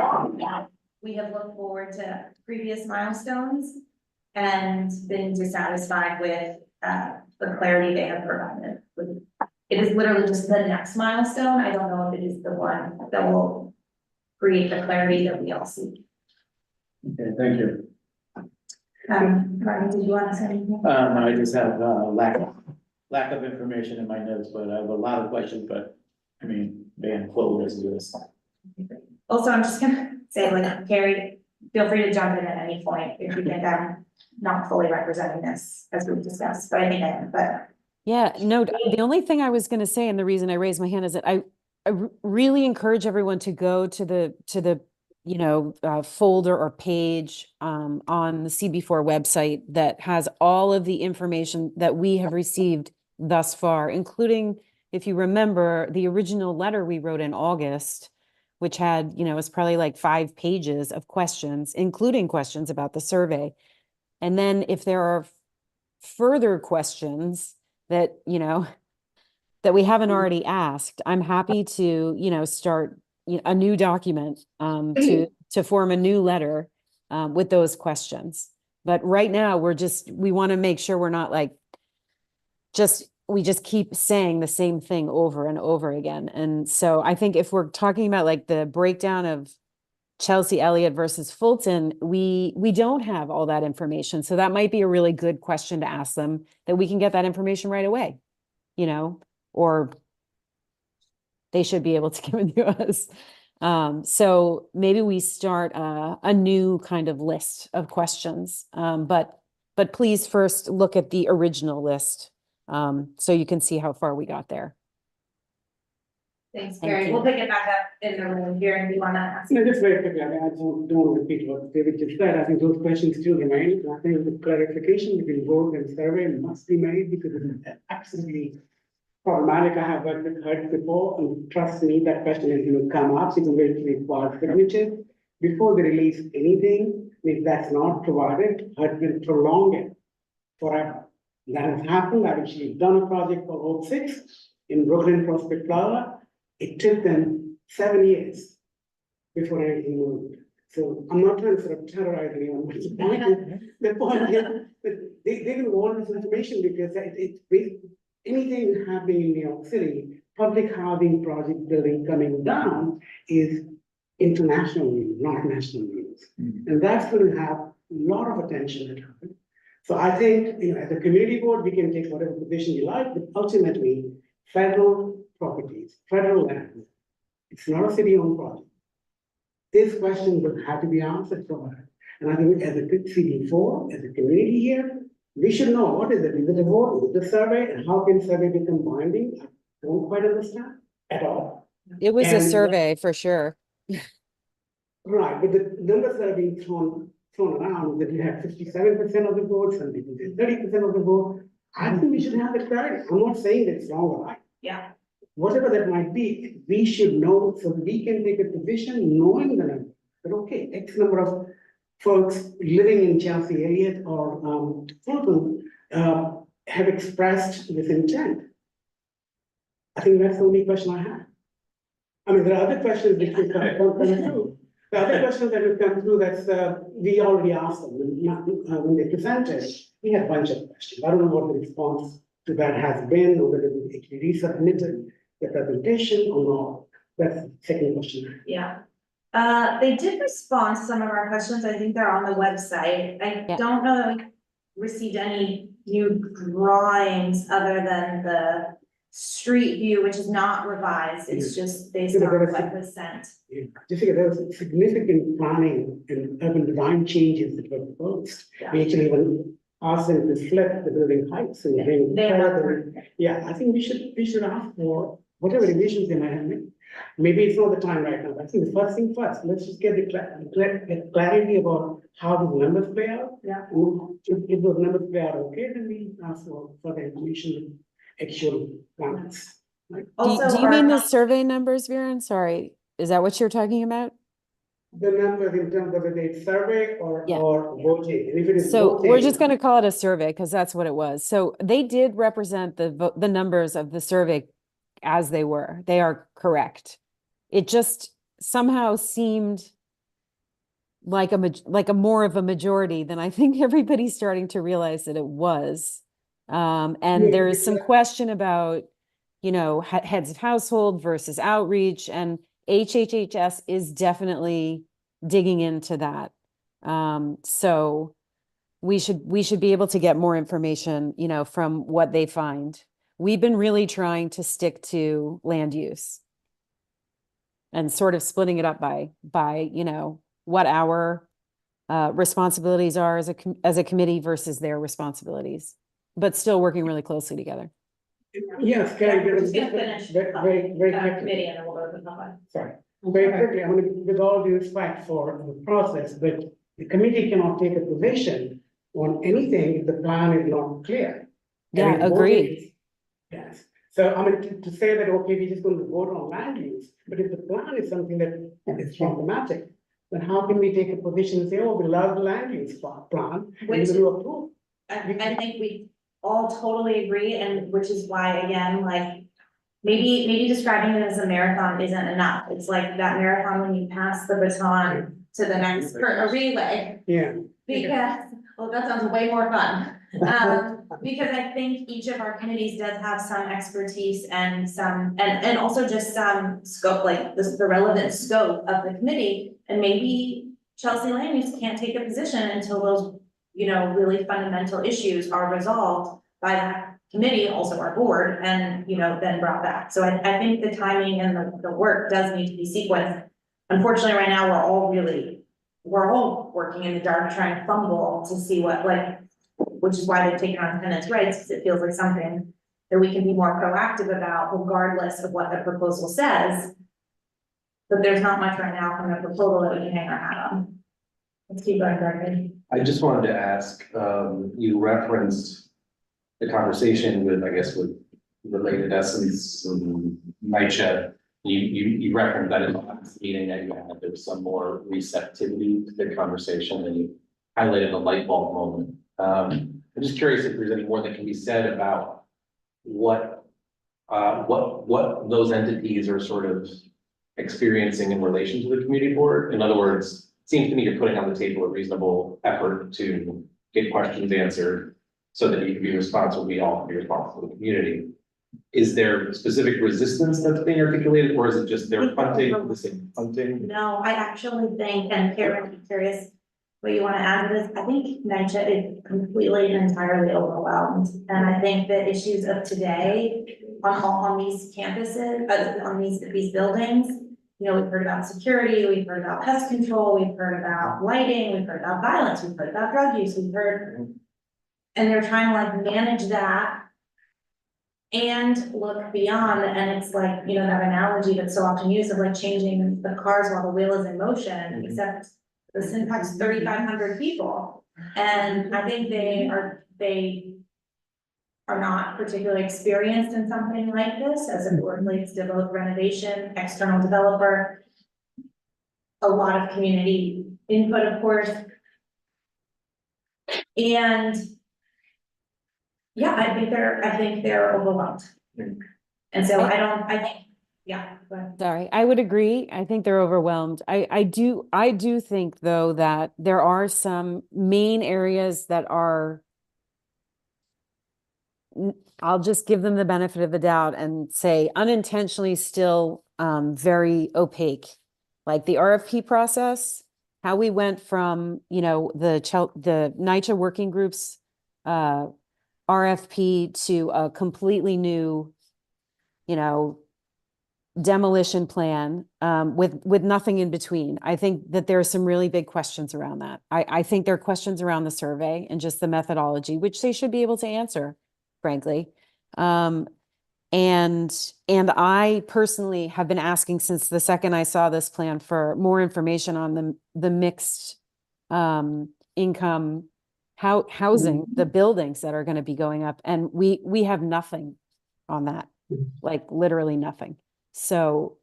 We have looked forward to previous milestones and been dissatisfied with the clarity they have provided. It is literally just the next milestone. I don't know if it is the one that will create the clarity that we all seek. Okay, thank you. Ryan, did you want to say anything? I just have lack of information in my notes, but I have a lot of questions, but I mean, man, quote as this. Also, I'm just gonna say, like, Carrie, feel free to jump in at any point if you think I'm not fully representing this as we've discussed, but I think I am, but. Yeah, no, the only thing I was going to say, and the reason I raised my hand is that really encourage everyone to go to the folder or page on the CB4 website that has all of the information that we have received thus far, including, if you remember, the original letter we wrote in August, which had, it's probably like 5 pages of questions, including questions about the survey. And then if there are further questions that, that we haven't already asked, I'm happy to, start a new document to form a new letter with those questions. But right now we want to make sure we're not like we just keep saying the same thing over and over again. And so I think if we're talking about like the breakdown of Chelsea Elliott versus Fulton, we don't have all that information. So that might be a really good question to ask them, that we can get that information right away, or they should be able to give it to us. So maybe we start a new kind of list of questions. But please first look at the original list so you can see how far we got there. Thanks, Thank Carrie. you. We'll pick it back up in the room here, and you wanna ask? No, just very quickly, I don't want to repeat what David just said. I think those questions still remain. I think the clarification between board and survey must be made, because it is absolutely problematic. I have heard before, and trust me, that question is going to come up. So you can really require signatures before they release anything. If that's not provided, HUD will prolong it forever. That has happened. I've actually done a project for Oak 6 in Brooklyn Prospect Plaza. It took them 7 years before anything moved. So I'm not trying to sort of terrorize anyone, but the point is that they didn't want this information, because anything happening in New York City, public housing project building coming down is international news, not national news. And that's going to have a lot of attention at home. So I think, as a community board, we can take whatever position you like, but ultimately, federal properties, federal land, it's not a city-owned project. This question will have to be answered from us. And I think as a CB4, as a community here, we should know what is it? Is it a vote? Is it a survey? And how can survey become binding? I don't quite understand at all. It was a And- survey for sure. Right, but the numbers that are being thrown around, that you have 57% of the votes, and people say 30% of the vote. I think we should have the clarity. I'm not saying that it's wrong or right. Yeah. Whatever that might be, we should know, so we can take a position knowing the number. But okay, X number of folks living in Chelsea Elliott or Fulton have expressed this intent. I think that's the only question I have. I mean, there are other questions that will come through. The other questions that will come through, that's we already asked them when they presented. We had a bunch of questions. I don't know what the response to that has been, or whether they actually resubmitted the presentation or not. That's the second question. Yeah. They did respond to some of our questions. I think they're on the website. I don't know that we received any new drawings other than the street view, which is not revised. It's just based on what was sent. Jessica, there was significant planning and urban design changes that were proposed. Yeah. We actually even asked them to flip the building heights and bring They have further. Yeah, I think we should ask for whatever revisions they might have made. Maybe it's not the time right now. I think the first thing first, let's just get the clarity about how the numbers play out. Yeah. And if those numbers play out okay, then we ask for further information, actual plans. Right? Do you mean the survey numbers, Viren? Sorry, is that what you're talking about? The numbers in terms of whether it's survey or Yeah. voting. And if it is So voting, we're just going to call it a survey because that's what it was. So they did represent the numbers of the survey as they were. They are correct. It just somehow seemed like a more of a majority than I think everybody's starting to realize that it was. And Yeah, there is some question about, heads of household versus outreach, and HHHS is definitely digging into that. So we should be able to get more information, from what they find. We've been really trying to stick to land use and sort of splitting it up by what our responsibilities are as a committee versus their responsibilities, but still working really closely together. Yes, can I Just gonna finish. very quickly. Committee and then we'll go to the public. Sorry, very quickly, I mean, with all due respect for the process, but the committee cannot take a position on anything if the plan is not clear. Yeah, And voting agreed. is- Yes, so I mean, to say that, okay, we're just going to vote on land use, but if the plan is something that is problematic, then how can we take a position and say, oh, we love the land use plan, and we're Which- going to approve? I think we all totally agree, and which is why, again, like, maybe describing it as a marathon isn't enough. It's like that marathon when you pass the baton to the next, a relay. Yeah. Because, well, that sounds way more fun. Because I think each of our committees does have some expertise and some, and also just some scope, like the relevant scope of the committee. And maybe Chelsea Land Use can't take a position until those, really fundamental issues are resolved by that committee, also our board, and, then brought back. So I think the timing and the work does need to be sequenced. Unfortunately, right now, we're all working in the dark, trying to fumble to see which is why they've taken on tenants' rights, because it feels like something that we can be more proactive about, regardless of what the proposal says. But there's not much right now from the proposal that we can hang our hat on. Let's keep going, Gregory. I just wanted to ask, you referenced the conversation with, I guess, with Related Essence and NYCHA. You referenced that in the last meeting that you had, there was some more receptivity to the conversation, and you highlighted a light bulb moment. I'm just curious if there's any more that can be said about what those entities are sort of experiencing in relation to the community board. In other words, it seems to me you're putting on the table a reasonable effort to get questions answered so that you can be responsible, we all can be responsible to the community. Is there specific resistance that's being articulated, or is it just they're punting for the sake of punting? No, I actually think, and Karen, I'm curious what you want to add to this. I think NYCHA is completely and entirely overwhelmed. And I think the issues of today on these campuses, on these buildings, we've heard about security, we've heard about pest control, we've heard about lighting, we've heard about violence, we've heard about drug use, and they're trying to manage that and look beyond, and it's like, that analogy that's so often used of changing the cars while the wheel is in motion, except this impacts 3,500 people. And I think they are not particularly experienced in something like this as it relates to both renovation, external developer, a lot of community input, of course. And yeah, I think they're overwhelmed. And so yeah, go ahead. Sorry, I would agree. I think they're overwhelmed. I do think though that there are some main areas that are, I'll just give them the benefit of the doubt and say unintentionally still very opaque. Like the RFP process, how we went from, the NYCHA working groups RFP to a completely new, demolition plan with nothing in between. I think that there are some really big questions around that. I think there are questions around the survey and just the methodology, which they should be able to answer, frankly. And I personally have been asking since the second I saw this plan for more information on the mixed income housing, the buildings that are going to be going up, and we have nothing on that, like literally nothing. So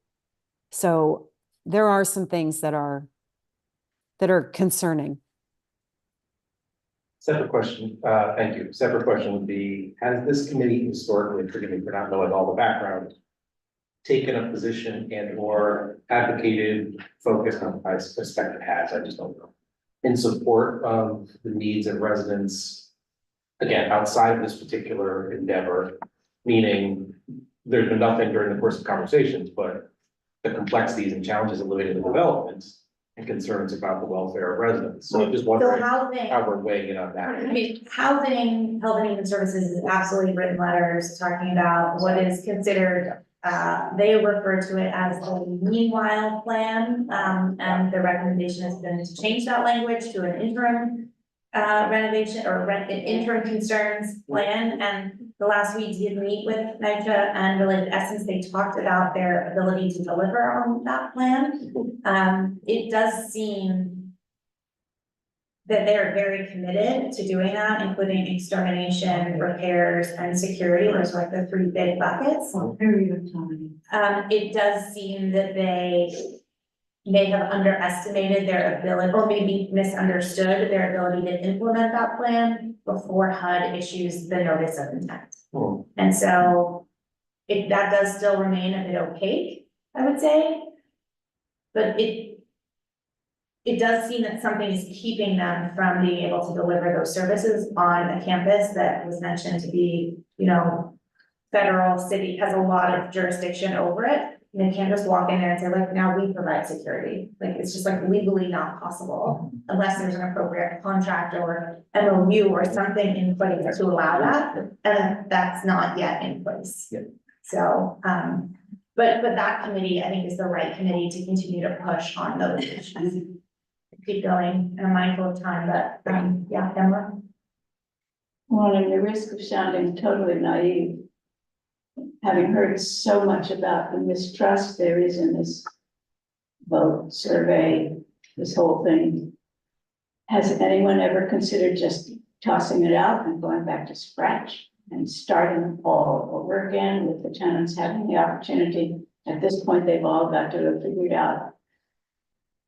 there are some things that are concerning. Separate question, thank you. Separate question would be, has this committee historically, forgive me for not knowing all the background, taken a position and or advocated, focused on, I suspect it has, I just don't know, in support of the needs of residents, again, outside of this particular endeavor, meaning there's been nothing during the course of conversations, but the complexities and challenges of living in the development and concerns about the welfare of residents. So I'm just wondering how we're weighing in on that. I mean, housing, Health and Human Services has absolutely written letters talking about what is considered, they refer to it as the meanwhile plan. And the recommendation has been to change that language to an interim renovation or interim concerns plan. And the last we did meet with NYCHA and Related Essence, they talked about their ability to deliver on that plan. It does seem that they're very committed to doing that, including extermination, repairs, and security. Those are like the three big buckets. It does seem that they may have underestimated their ability, or maybe misunderstood their ability to implement that plan before HUD issues the notice of intent. And so that does still remain a bit opaque, I would say. But it does seem that something is keeping them from being able to deliver those services on a campus that was mentioned to be, you know, federal, city, has a lot of jurisdiction over it. And they can't just walk in there and say, like, now we provide security. Like, it's just like legally not possible unless there's an appropriate contract or MOU or something in place to allow that. And that's not yet in place. Yeah. So, but that committee, I think, is the right committee to continue to push on those issues. Keep going, and I'm mindful of time, but, yeah, Emma. Well, and the risk of sounding totally naive, having heard so much about the mistrust there is in this vote, survey, this whole thing, has anyone ever considered just tossing it out and going back to scratch and starting all over again with the tenants having the opportunity? At this point, they've all got to have figured out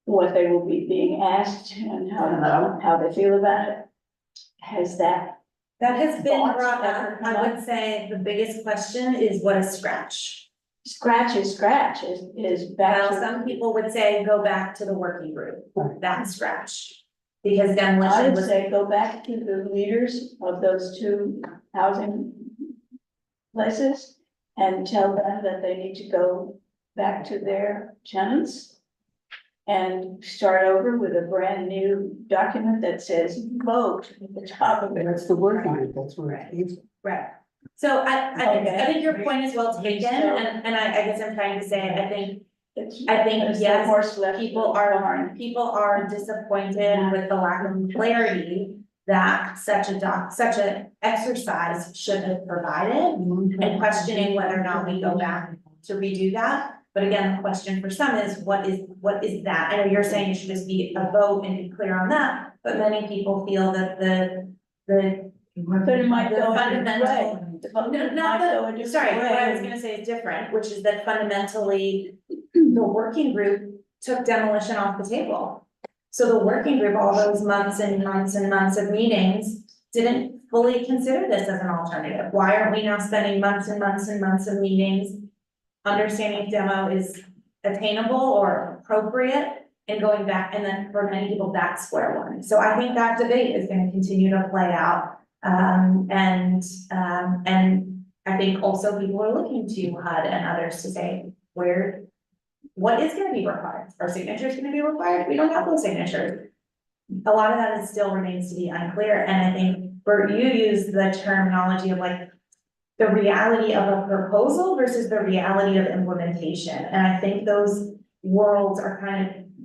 what they will be being asked and how they feel about it. Has that Has been thoughts brought ever up. come I up? would say the biggest question is what is scratch? Scratch is back Well, to. some people would say go back to the working group, that's scratch. Because I demolition would was, say go back to the leaders of those two housing places and tell them that they need to go back to their tenants and start over with a brand new document that says vote at the top of it. That's the word on it, that's where it came from. right. So I think your point is well taken, So- and I guess I'm trying to say, I think It's yes, the horse left people the barn. are disappointed with the lack of clarity that such an exercise should have provided, and questioning whether or not we go back to redo that. But again, the question for some is, what is that? I know you're saying it should just be a vote and be clear on that, but many people feel that the But it might go a different fundamental. way. The vote No, might not go a the, different sorry, what I was way. gonna say is different, which is that fundamentally, the working group took demolition off the table. So the working group, all those months and months and months of meetings, didn't fully consider this as an alternative. Why aren't we now spending months and months and months of meetings understanding if demo is attainable or appropriate, and going back, and then for many people, that's square one. So I think that debate is gonna continue to play out. And I think also people are looking to HUD and others to say, what is gonna be required? Are signatures gonna be required? We don't have those signatures. A lot of that still remains to be unclear, and I think, Bert, you use the terminology of like the reality of a proposal versus the reality of implementation, and I think those worlds are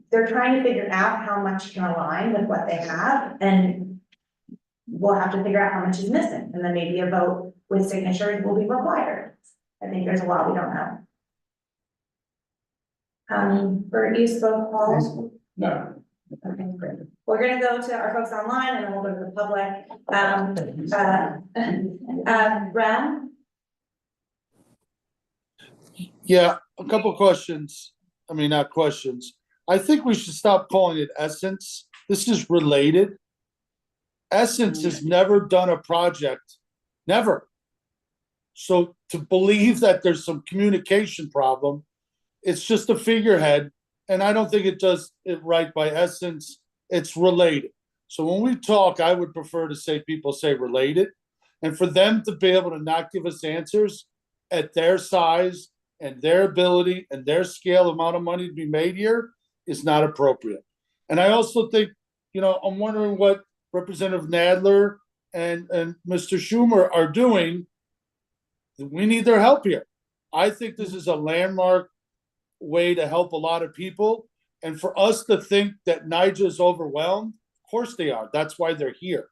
they're trying to figure out how much can align with what they have, and we'll have to figure out how much is missing, and then maybe a vote with signatures will be required. I think there's a lot we don't know. Bert, you spoke, Paul? No. Okay, great. We're gonna go to our folks online, and then we'll go to the public. Brad? Yeah, a couple of questions. I mean, not questions. I think we should stop calling it Essence. This is related. Essence has never done a project, never. So to believe that there's some communication problem, it's just a figurehead, and I don't think it does it right by Essence. It's related. So when we talk, I would prefer to say people say related, and for them to be able to not give us answers at their size and their ability and their scale amount of money to be made here is not appropriate. And I also think, I'm wondering what Representative Nadler and Mr. Schumer are doing. We need their help here. I think this is a landmark way to help a lot of people. And for us to think that NYCHA is overwhelmed, of course they are. That's why they're here.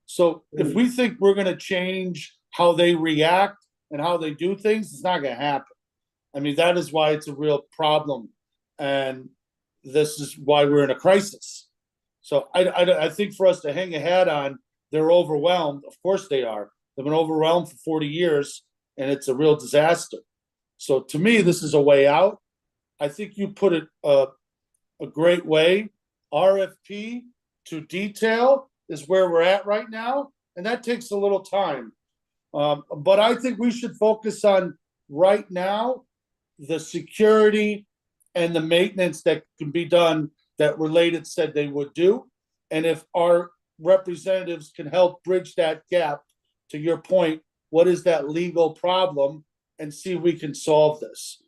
So if we think we're going to change how they react and how they do things, it's not gonna happen. I mean, that is why it's a real problem. And this is why we're in a crisis. So I think for us to hang a hat on, they're overwhelmed. Of course they are. They've been overwhelmed for 40 years and it's a real disaster. So to me, this is a way out. I think you put it a great way. RFP to detail is where we're at right now. And that takes a little time. But I think we should focus on right now, the security and the maintenance that can be done that Related said they would do. And if our representatives can help bridge that gap, to your point, what is that legal problem, and see if we can solve this.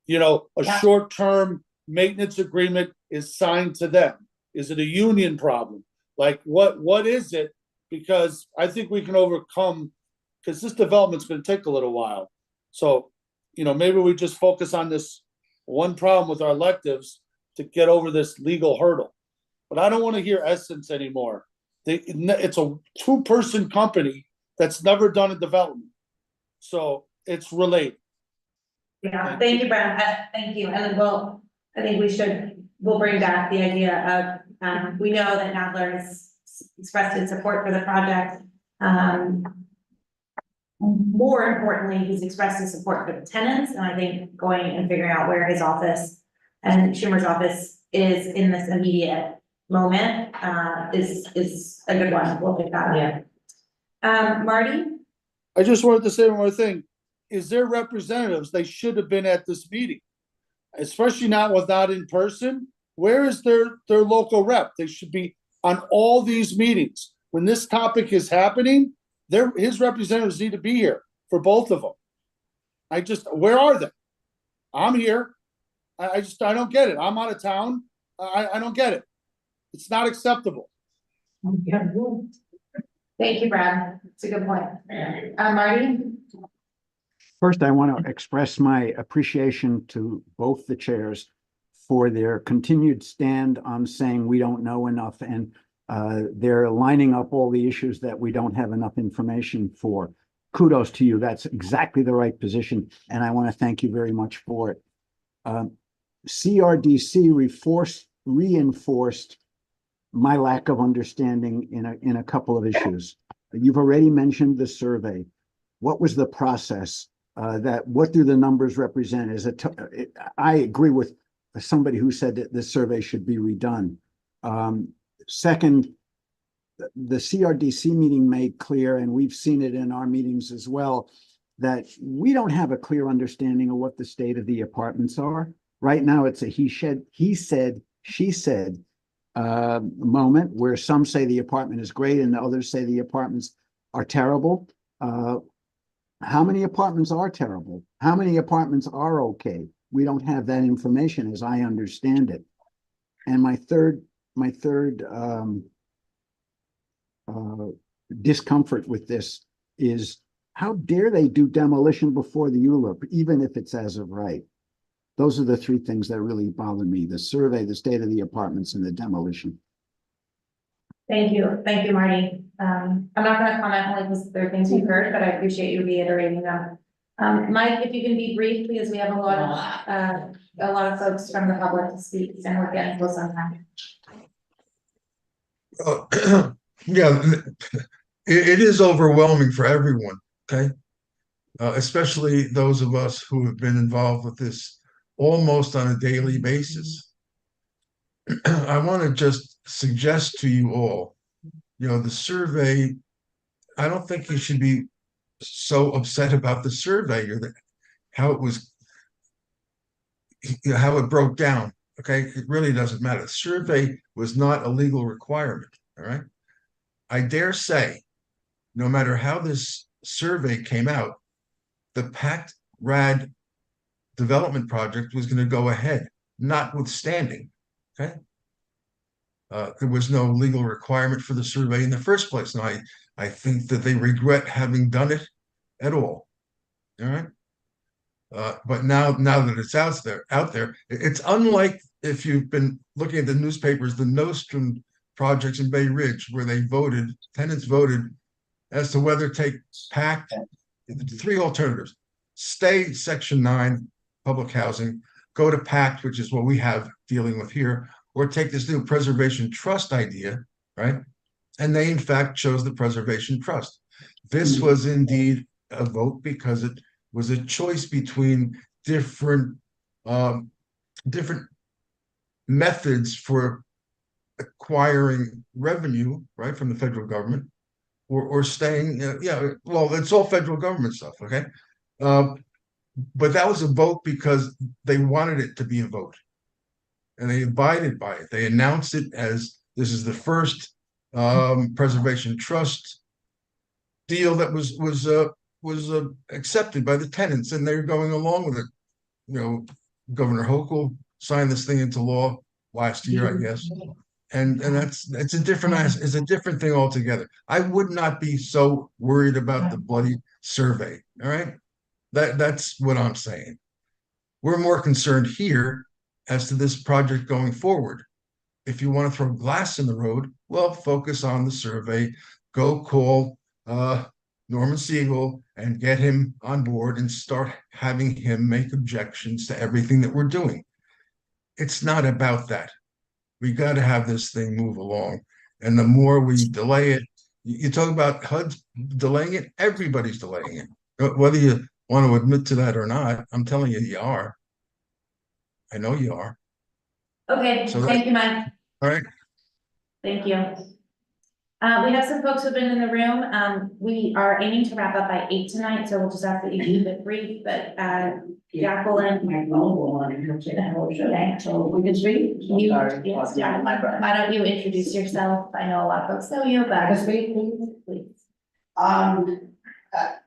You know, a short-term maintenance agreement is signed to them. Is it a union problem? Like what is it? Because I think we can overcome, because this development's going to take a little while. So, you know, maybe we just focus on this one problem with our electives to get over this legal hurdle. But I don't want to hear Essence anymore. It's a two-person company that's never done a development. So it's Related. Yeah, thank you, Brad. Thank you. And then I think we'll bring back the idea of, we know that Nadler has expressed its support for the project. More importantly, he's expressed his support for the tenants, and I think going and figuring out where his office and Schumer's office is in this immediate moment, is a good one. We'll pick that up. Marty? I just wanted to say one more thing. Is their representatives, they should have been at this meeting, especially not without in person. Where is their local rep? They should be on all these meetings. When this topic is happening, his representatives need to be here for both of them. Where are they? I'm here. I don't get it. I'm out of town. I don't get it. It's not acceptable. Thank you, Brad. It's a good point. Marty? First, I want to express my appreciation to both the chairs for their continued stand on saying we don't know enough, and they're lining up all the issues that we don't have enough information for. Kudos to you. That's exactly the right position, and I want to thank you very much for it. CRDC reinforced my lack of understanding in a couple of issues. You've already mentioned the survey. What was the process? What do the numbers represent? I agree with somebody who said that this survey should be redone. Second, the CRDC meeting made clear, and we've seen it in our meetings as well, that we don't have a clear understanding of what the state of the apartments are. Right now, it's a he said, she said moment where some say the apartment is great and the others say the apartments are terrible. How many apartments are terrible? How many apartments are okay? We don't have that information as I understand it. And my third discomfort with this is, how dare they do demolition before the ULURP, even if it's as of right? Those are the three things that really bother me: the survey, the state of the apartments, and the demolition. Thank you. Thank you, Marty. I'm not going to comment only because there are things we've heard, but I appreciate you reiterating them. Mike, if you can be brief, because we have a lot of folks from the public to speak, and we're getting close on time. Yeah, it is overwhelming for everyone, okay? Especially those of us who have been involved with this almost on a daily basis. I want to just suggest to you all, the survey, I don't think you should be so upset about the survey or how it broke down. Okay, it really doesn't matter. The survey was not a legal requirement. All right. I dare say, no matter how this survey came out, the Pact Rad development project was going to go ahead, notwithstanding. Okay. There was no legal requirement for the survey in the first place. And I think that they regret having done it at all. All right. But now that it's out there, it's unlike if you've been looking at the newspapers, the Nostrum projects in Bay Ridge, where tenants voted as to whether to take PACT, three alternatives. Stay section 9, public housing, go to PACT, which is what we have dealing with here, or take this new preservation trust idea, right? And they in fact chose the preservation trust. This was indeed a vote because it was a choice between different methods for acquiring revenue, right, from the federal government, or staying, well, it's all federal government stuff, okay? But that was a vote because they wanted it to be a vote. And they abided by it. They announced it as this is the first preservation trust deal that was accepted by the tenants, and they're going along with it. You know, Governor Hochul signed this thing into law last year, I guess. And it's a different thing altogether. I would not be so worried about the bloody survey. All right. That's what I'm saying. We're more concerned here as to this project going forward. If you want to throw glass in the road, well, focus on the survey. Go call Norman Siegel and get him on board and start having him make objections to everything that we're doing. It's not about that. We got to have this thing move along. And the more we delay it, you talk about HUD delaying it, everybody's delaying it. Whether you want to admit to that or not, I'm telling you, you are. I know you are. Okay, So thank you, Mike. All right. Thank you. We have some folks who've been in the room. We are aiming to wrap up by 8 tonight, so we'll just have to keep it brief, but Jacqueline. Okay, so we can speak. Why don't you introduce yourself? I know a lot of folks know you, but speak, please.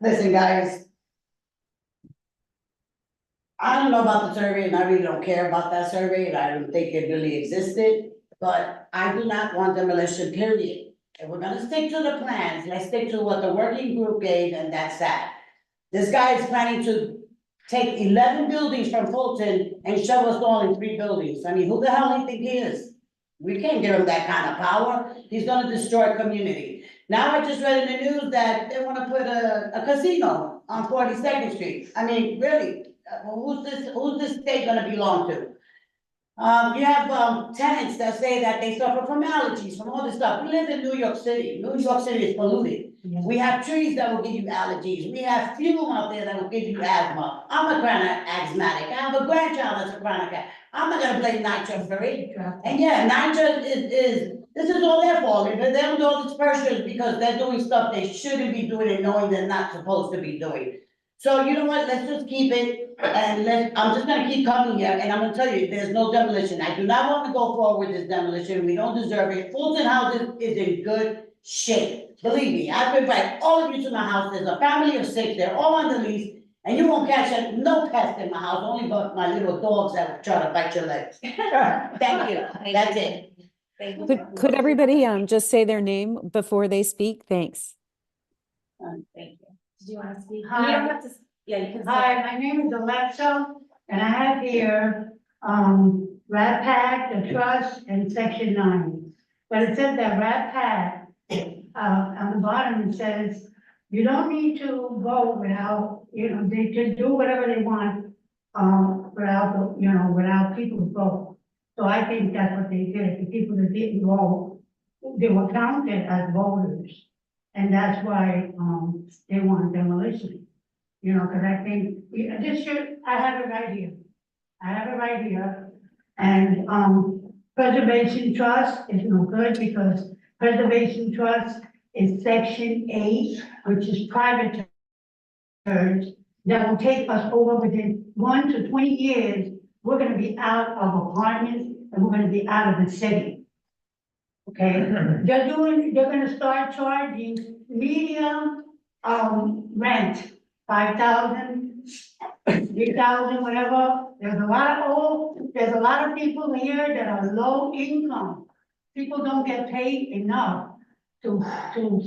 Listen, guys. I don't know about the survey, and I really don't care about that survey, and I don't think it really existed, but I do not want demolition, period. If we're gonna stick to the plans, let's stick to what the working group gave, and that's that. This guy is planning to take 11 buildings from Fulton and shove us all in 3 buildings. I mean, who the hell do you think he is? We can't give him that kind of power. He's gonna destroy community. Now I just read in the news that they wanna put a casino on 42nd Street. I mean, really, who's this state gonna belong to? You have tenants that say that they suffer from allergies, from all this stuff. We live in New York City. New York City is polluted. We have trees that will give you allergies. We have fuel out there that will give you asthma. I'm a chronic asthmatic. I have a grandchild that's a chronic. I'm not gonna blame NYCHA for it. And yeah, NYCHA this is all their fault. They're under all this pressure because they're doing stuff they shouldn't be doing and knowing they're not supposed to be doing. So you know what, let's just keep it, and I'm just gonna keep coming here, and I'm gonna tell you, there's no demolition. I do not want to go forward with this demolition, we don't deserve it. Fulton Housing is in good shape, believe me. I've invited all of you to my house, there's a family of 6, they're all on the lease, and you won't catch no pests in my house, only but my little dogs that will try to bite your legs. Thank you, that's it. Could everybody just say their name before they speak? Thanks. Thank you. Did you want to speak? Hi. You don't have to, yeah, you can. Hi, my name is Alexa, and I have here, Rat Pack, the trust, and section 9. But it says that Rat Pack, on the bottom, it says, you don't need to vote without, they can do whatever they want, without people's vote. So I think that's what they did, the people that didn't vote, they were counted as voters. And that's why, they want demolition. Cause I think, I have it right here. And, preservation trust is no good because preservation trust is section 8, which is private church that will take us over within 1 to 20 years. We're gonna be out of apartments and we're gonna be out of the city. Okay, they're gonna start charging medium, rent, 5,000, 3,000, whatever. There's a lot of people here that are low income. People don't get paid enough to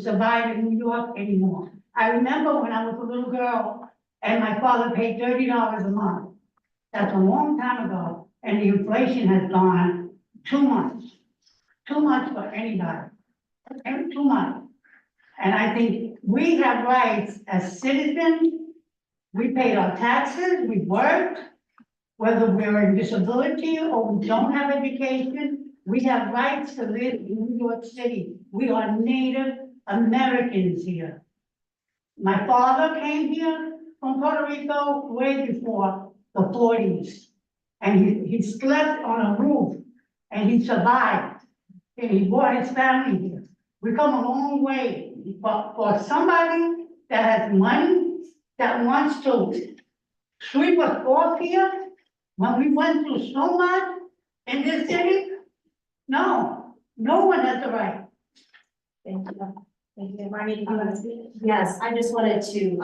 survive in New York anymore. I remember when I was a little girl and my father paid $30 a month. That's a long time ago, and the inflation has gone 2 months. 2 months for anybody, every 2 months. And I think we have rights as citizens. We paid our taxes, we worked, whether we're in disability or we don't have education, we have rights to live in New York City. We are Native Americans here. My father came here from Puerto Rico way before the 40s. And he slept on a roof and he survived. And he brought his family here. We come a long way, but for somebody that has money, that wants to sweep us off here, when we went through so much in this city, no one has the right. Thank you. Thank you. Marnie, did you want to speak? Yes, I just wanted to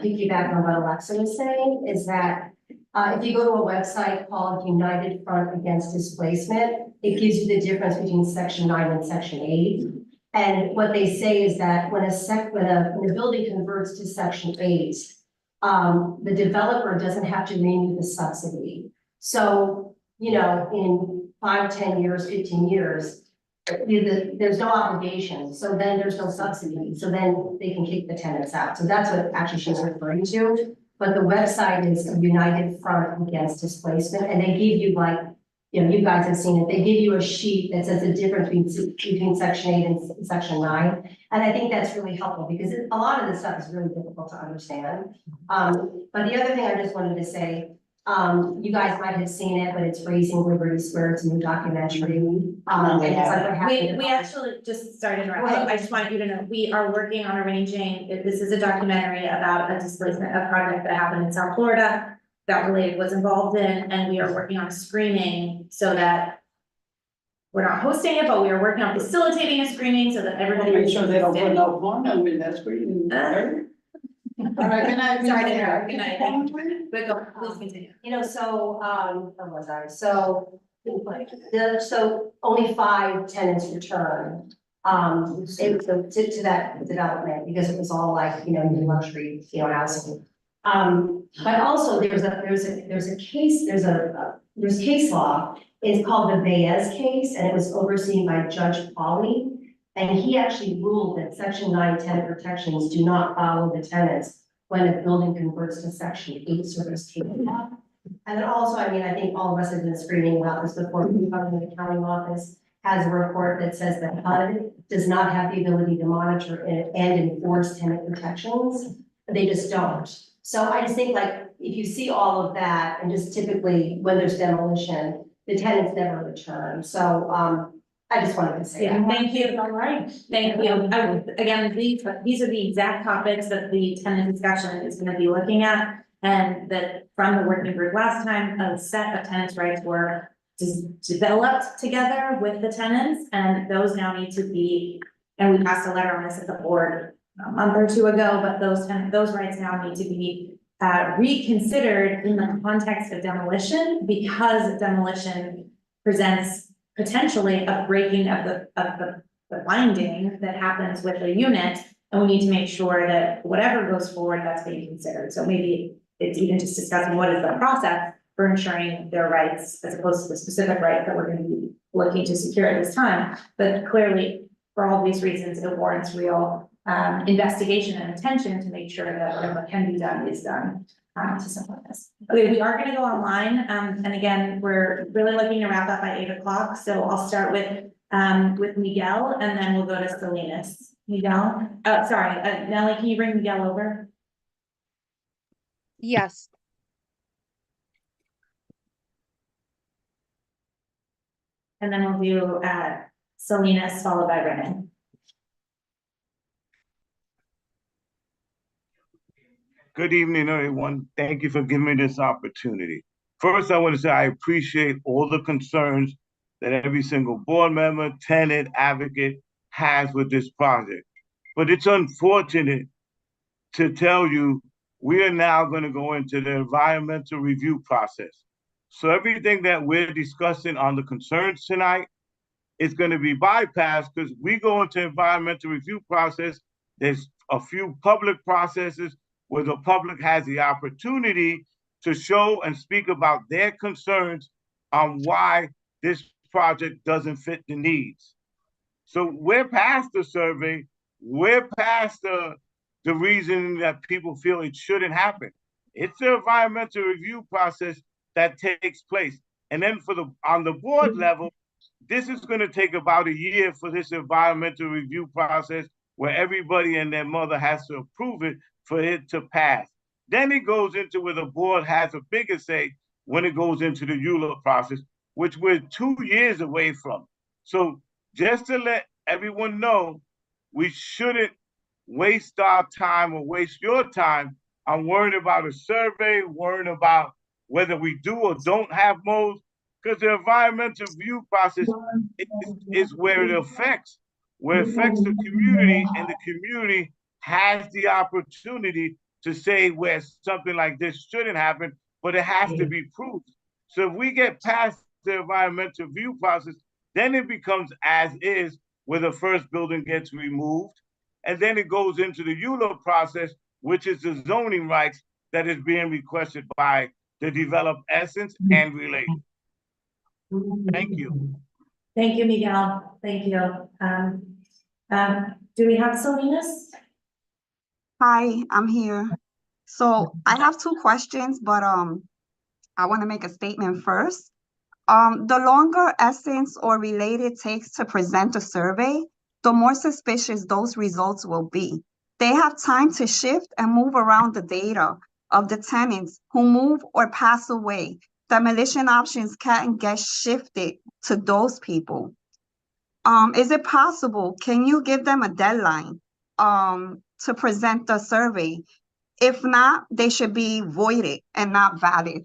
piggyback on what Alexa was saying, is that if you go to a website called United Front Against Displacement, it gives you the difference between Section 9 and Section 8. And what they say is that when a building converts to Section 8, the developer doesn't have to renew the subsidy. So, you know, in 5, 10 years, 15 years, there's no obligation. So then there's no subsidy. So then they can kick the tenants out. So that's what actually she's referring to. But the website is a United Front Against Displacement. And they give you, like, you know, you guys have seen it. They give you a sheet that says the difference between Section 8 and Section 9. And I think that's really helpful because a lot of this stuff is really difficult to understand. But the other thing I just wanted to say, you guys might have seen it, but it's Raising Liberty Square. It's a new documentary. And it's like what happened. We actually just started, I just wanted you to know, we are working on arranging, this is a documentary about a displacement, a project that happened in South Florida that Related was involved in, and we are working on a screening so that we're not hosting it, but we are working on facilitating a screening so that everybody. Make sure they don't put no porn on in that screen. All right, good night. Sorry to interrupt. Good night. But go, please continue. You know, so, where was I? So, so only 5 tenants returned. It was to that development because it was all like, you know, new luxury, you know, housing. But also there's case law. It's called the Baez case, and it was overseen by Judge Pauly. And he actually ruled that Section 9 tenant protections do not follow the tenants when a building converts to Section 8 service case law. And then also, I mean, I think all of us have been screaming about this before. The accounting office has a report that says that HUD does not have the ability to monitor and enforce tenant protections. They just don't. So I just think, like, if you see all of that, and just typically when there's demolition, the tenants never return. So I just wanted to say that. Thank you. All right. Thank you. Again, these are the exact topics that the tenant discussion is going to be looking at. And that from the working group last time, a set of tenants' rights were developed together with the tenants, and those now need to be, and we passed a letter on this at the board a month or 2 ago, but those rights now need to be reconsidered in the context of demolition, because demolition presents potentially a breaking of the binding that happens with the unit, and we need to make sure that whatever goes forward, that's being considered. So maybe it's even just discussing what is the process for ensuring their rights as opposed to the specific right that we're going to be looking to secure at this time. But clearly, for all these reasons, it warrants real investigation and attention to make sure that whatever can be done is done to support this. Okay, we are going to go online, and again, we're really looking to wrap up by 8 o'clock. So I'll start with Miguel, and then we'll go to Salinas. Miguel, sorry, Nellie, can you bring Miguel over? Yes. And then we'll do Salinas followed by Renee. Good evening, everyone. Thank you for giving me this opportunity. First, I want to say I appreciate all the concerns that every single board member, tenant, advocate has with this project. But it's unfortunate to tell you we are now going to go into the environmental review process. So everything that we're discussing on the concerns tonight is going to be bypassed because we go into environmental review process. There's a few public processes where the public has the opportunity to show and speak about their concerns on why this project doesn't fit the needs. So we're past the survey. we're past the reason that people feel it shouldn't happen. It's the environmental review process that takes place. And then on the board level, this is going to take about a year for this environmental review process where everybody and their mother has to approve it for it to pass. Then it goes into where the board has a bigger say when it goes into the ULA process, which we're 2 years away from. So just to let everyone know, we shouldn't waste our time or waste your time on worrying about a survey, worrying about whether we do or don't have moles, because the environmental review process is where it affects the community, and the community has the opportunity to say where something like this shouldn't happen, but it has to be proved. So if we get past the environmental review process, then it becomes as is, where the first building gets removed, and then it goes into the ULA process, which is the zoning rights that is being requested by the developed Essence and Relay. Thank you. Thank you, Miguel. Thank you. Do we have Salinas? Hi, I'm here. So I have two questions, but I want to make a statement first. The longer Essence or Related takes to present a survey, the more suspicious those results will be. They have time to shift and move around the data of the tenants who move or pass away. Demolition options can get shifted to those people. Is it possible? Can you give them a deadline to present the survey? If not, they should be voided and not valid.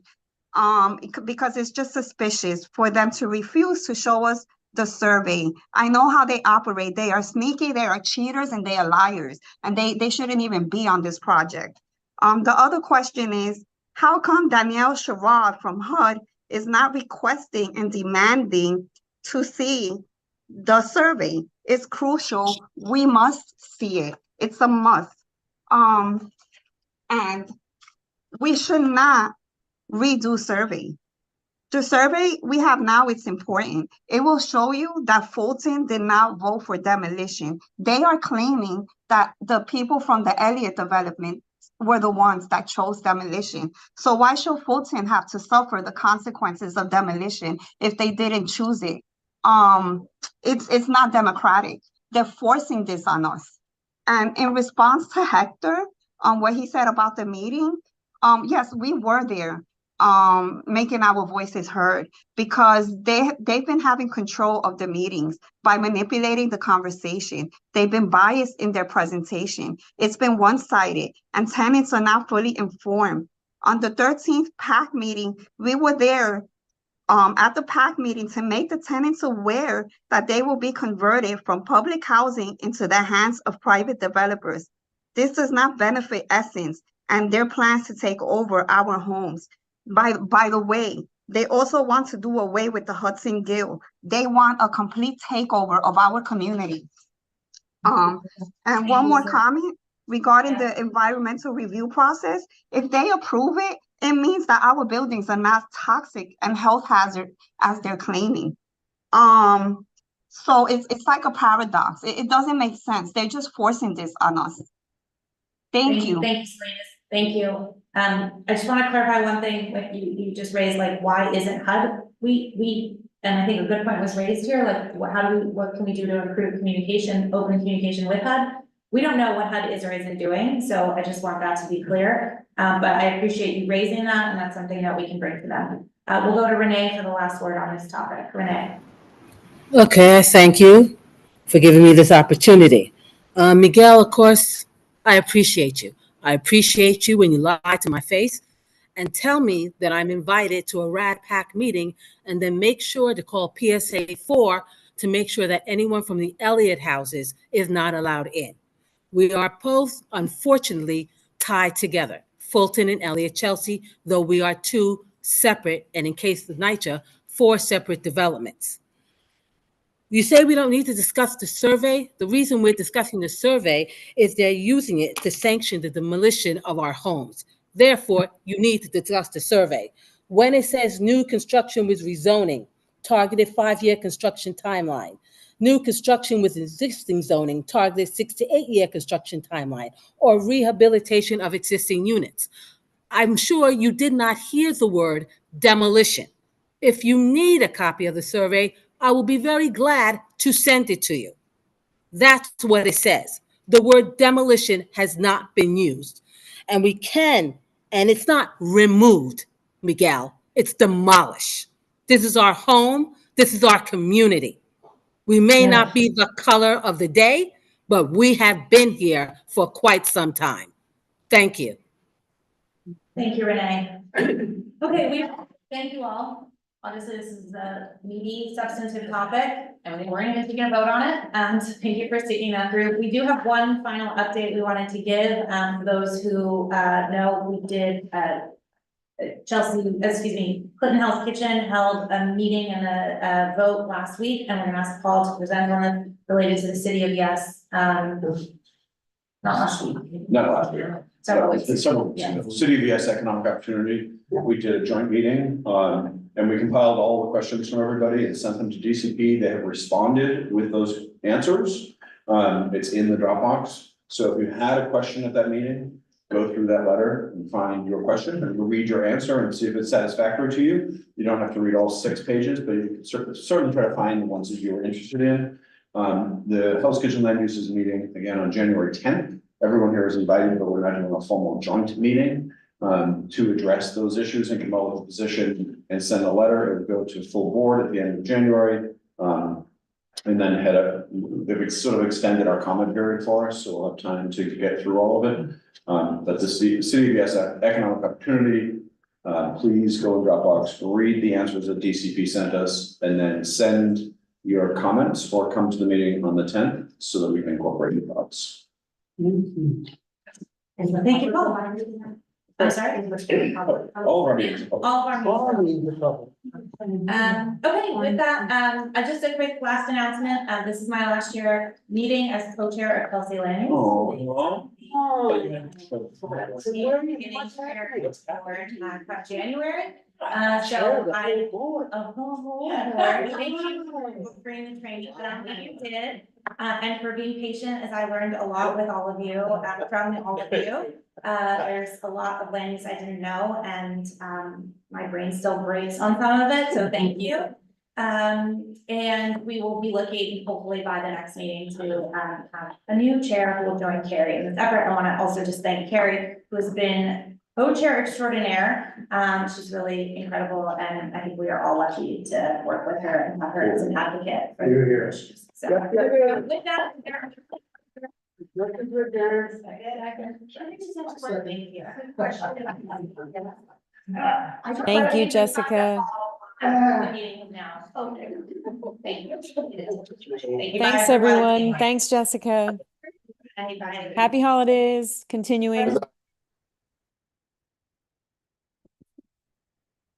Because it's just suspicious for them to refuse to show us the survey. I know how they operate. They are sneaky, they are cheaters, and they are liars, and they shouldn't even be on this project. The other question is, how come Danielle Sherrod from HUD is not requesting and demanding to see the survey? It's crucial. We must see it. It's a must. And we should not redo survey. The survey we have now, it's important. It will show you that Fulton did not vote for demolition. They are claiming that the people from the Elliott development were the ones that chose demolition. So why should Fulton have to suffer the consequences of demolition if they didn't choose it? It's not democratic. They're forcing this on us. And in response to Hector, on what he said about the meeting, yes, we were there, making our voices heard, because they've been having control of the meetings by manipulating the conversation. They've been biased in their presentation. It's been one-sided, and tenants are not fully informed. On the 13th PAC meeting, we were there at the PAC meeting to make the tenants aware that they will be converted from public housing into the hands of private developers. This does not benefit Essence and their plans to take over our homes. By the way, they also want to do away with the Hudson Gill. They want a complete takeover of our community. And one more comment regarding the environmental review process. If they approve it, it means that our buildings are not toxic and health hazard as they're claiming. So it's like a paradox. It doesn't make sense. They're just forcing this on us. Thank you. Thank you, Salinas. Thank you. I just want to clarify one thing, what you just raised, like, why isn't HUD? And I think a good point was raised here, like, what can we do to improve communication, open communication with HUD? We don't know what HUD is or isn't doing, so I just want that to be clear. But I appreciate you raising that, and that's something that we can bring to them. We'll go to Renee for the last word on this topic. Renee. Okay, thank you for giving me this opportunity. Miguel, of course, I appreciate you. I appreciate you when you lie to my face and tell me that I'm invited to a RAD PAC meeting, and then make sure to call PSA4 to make sure that anyone from the Elliott houses is not allowed in. We are both, unfortunately, tied together, Fulton and Elliott Chelsea, though we are two separate, and in case of NYCHA, 4 separate developments. You say we don't need to discuss the survey. The reason we're discussing the survey is they're using it to sanction the demolition of our homes. Therefore, you need to discuss the survey. When it says new construction with rezoning, targeted 5-year construction timeline, New construction with existing zoning targets 6 to 8 year construction timeline, or rehabilitation of existing units. I'm sure you did not hear the word demolition. If you need a copy of the survey, I will be very glad to send it to you. That's what it says. The word demolition has not been used. And we can, and it's not removed, Miguel, it's demolished. This is our home. This is our community. We may not be the color of the day, but we have been here for quite some time. Thank you. Thank you, Renee. Okay, thank you all. Obviously, this is a meaty, substantive topic, and we're going to take a vote on it. Thank you for sticking that through. We do have one final update we wanted to give. For those who know, we did Clinton Health Kitchen held a meeting and a vote last week, and we're going to ask Paul to present one related to the city of Yes. Not last week. Not last week. Several weeks. It's several weeks ago. City of Yes Economic Opportunity, we did a joint meeting, and we compiled all the questions from everybody and sent them to DCP. They have responded with those answers. It's in the Dropbox. So if you had a question at that meeting, go through that letter and find your question and read your answer and see if it's satisfactory to you. You don't have to read all 6 pages, but you can certainly try to find the ones that you're interested in. The Hell's Kitchen Land Uses meeting again on January 10th. Everyone here is invited, but we're not doing a formal joint meeting to address those issues and come up with a position and send a letter. It would go to full board at the end of January. And then they've sort of extended our comment period for us, so we'll have time to get through all of it. But the City of Yes Economic Opportunity, please go in Dropbox, read the answers that DCP sent us, and then send your comments or come to the meeting on the 10th so that we can incorporate your thoughts. Thank you, Paul. I'm sorry. All of our meetings. All of our meetings. Okay, with that, just a quick last announcement. This is my last year meeting as co-chair of Kelsey Landing. January. So I, thank you for bringing the training that you did, and for being patient as I learned a lot with all of you, from all of you. There's a lot of land use I didn't know, and my brain still breaks on some of it, so thank you. And we will be looking hopefully by the next meeting to have a new chair who will join Carrie in this effort. I want to also just thank Carrie, who has been co-chair extraordinaire. She's really incredible, and I think we are all lucky to work with her and have her as an advocate for the issues. So with that, Thank you, Jessica. Thanks, everyone. Thanks, Jessica. Happy holidays. Continuing.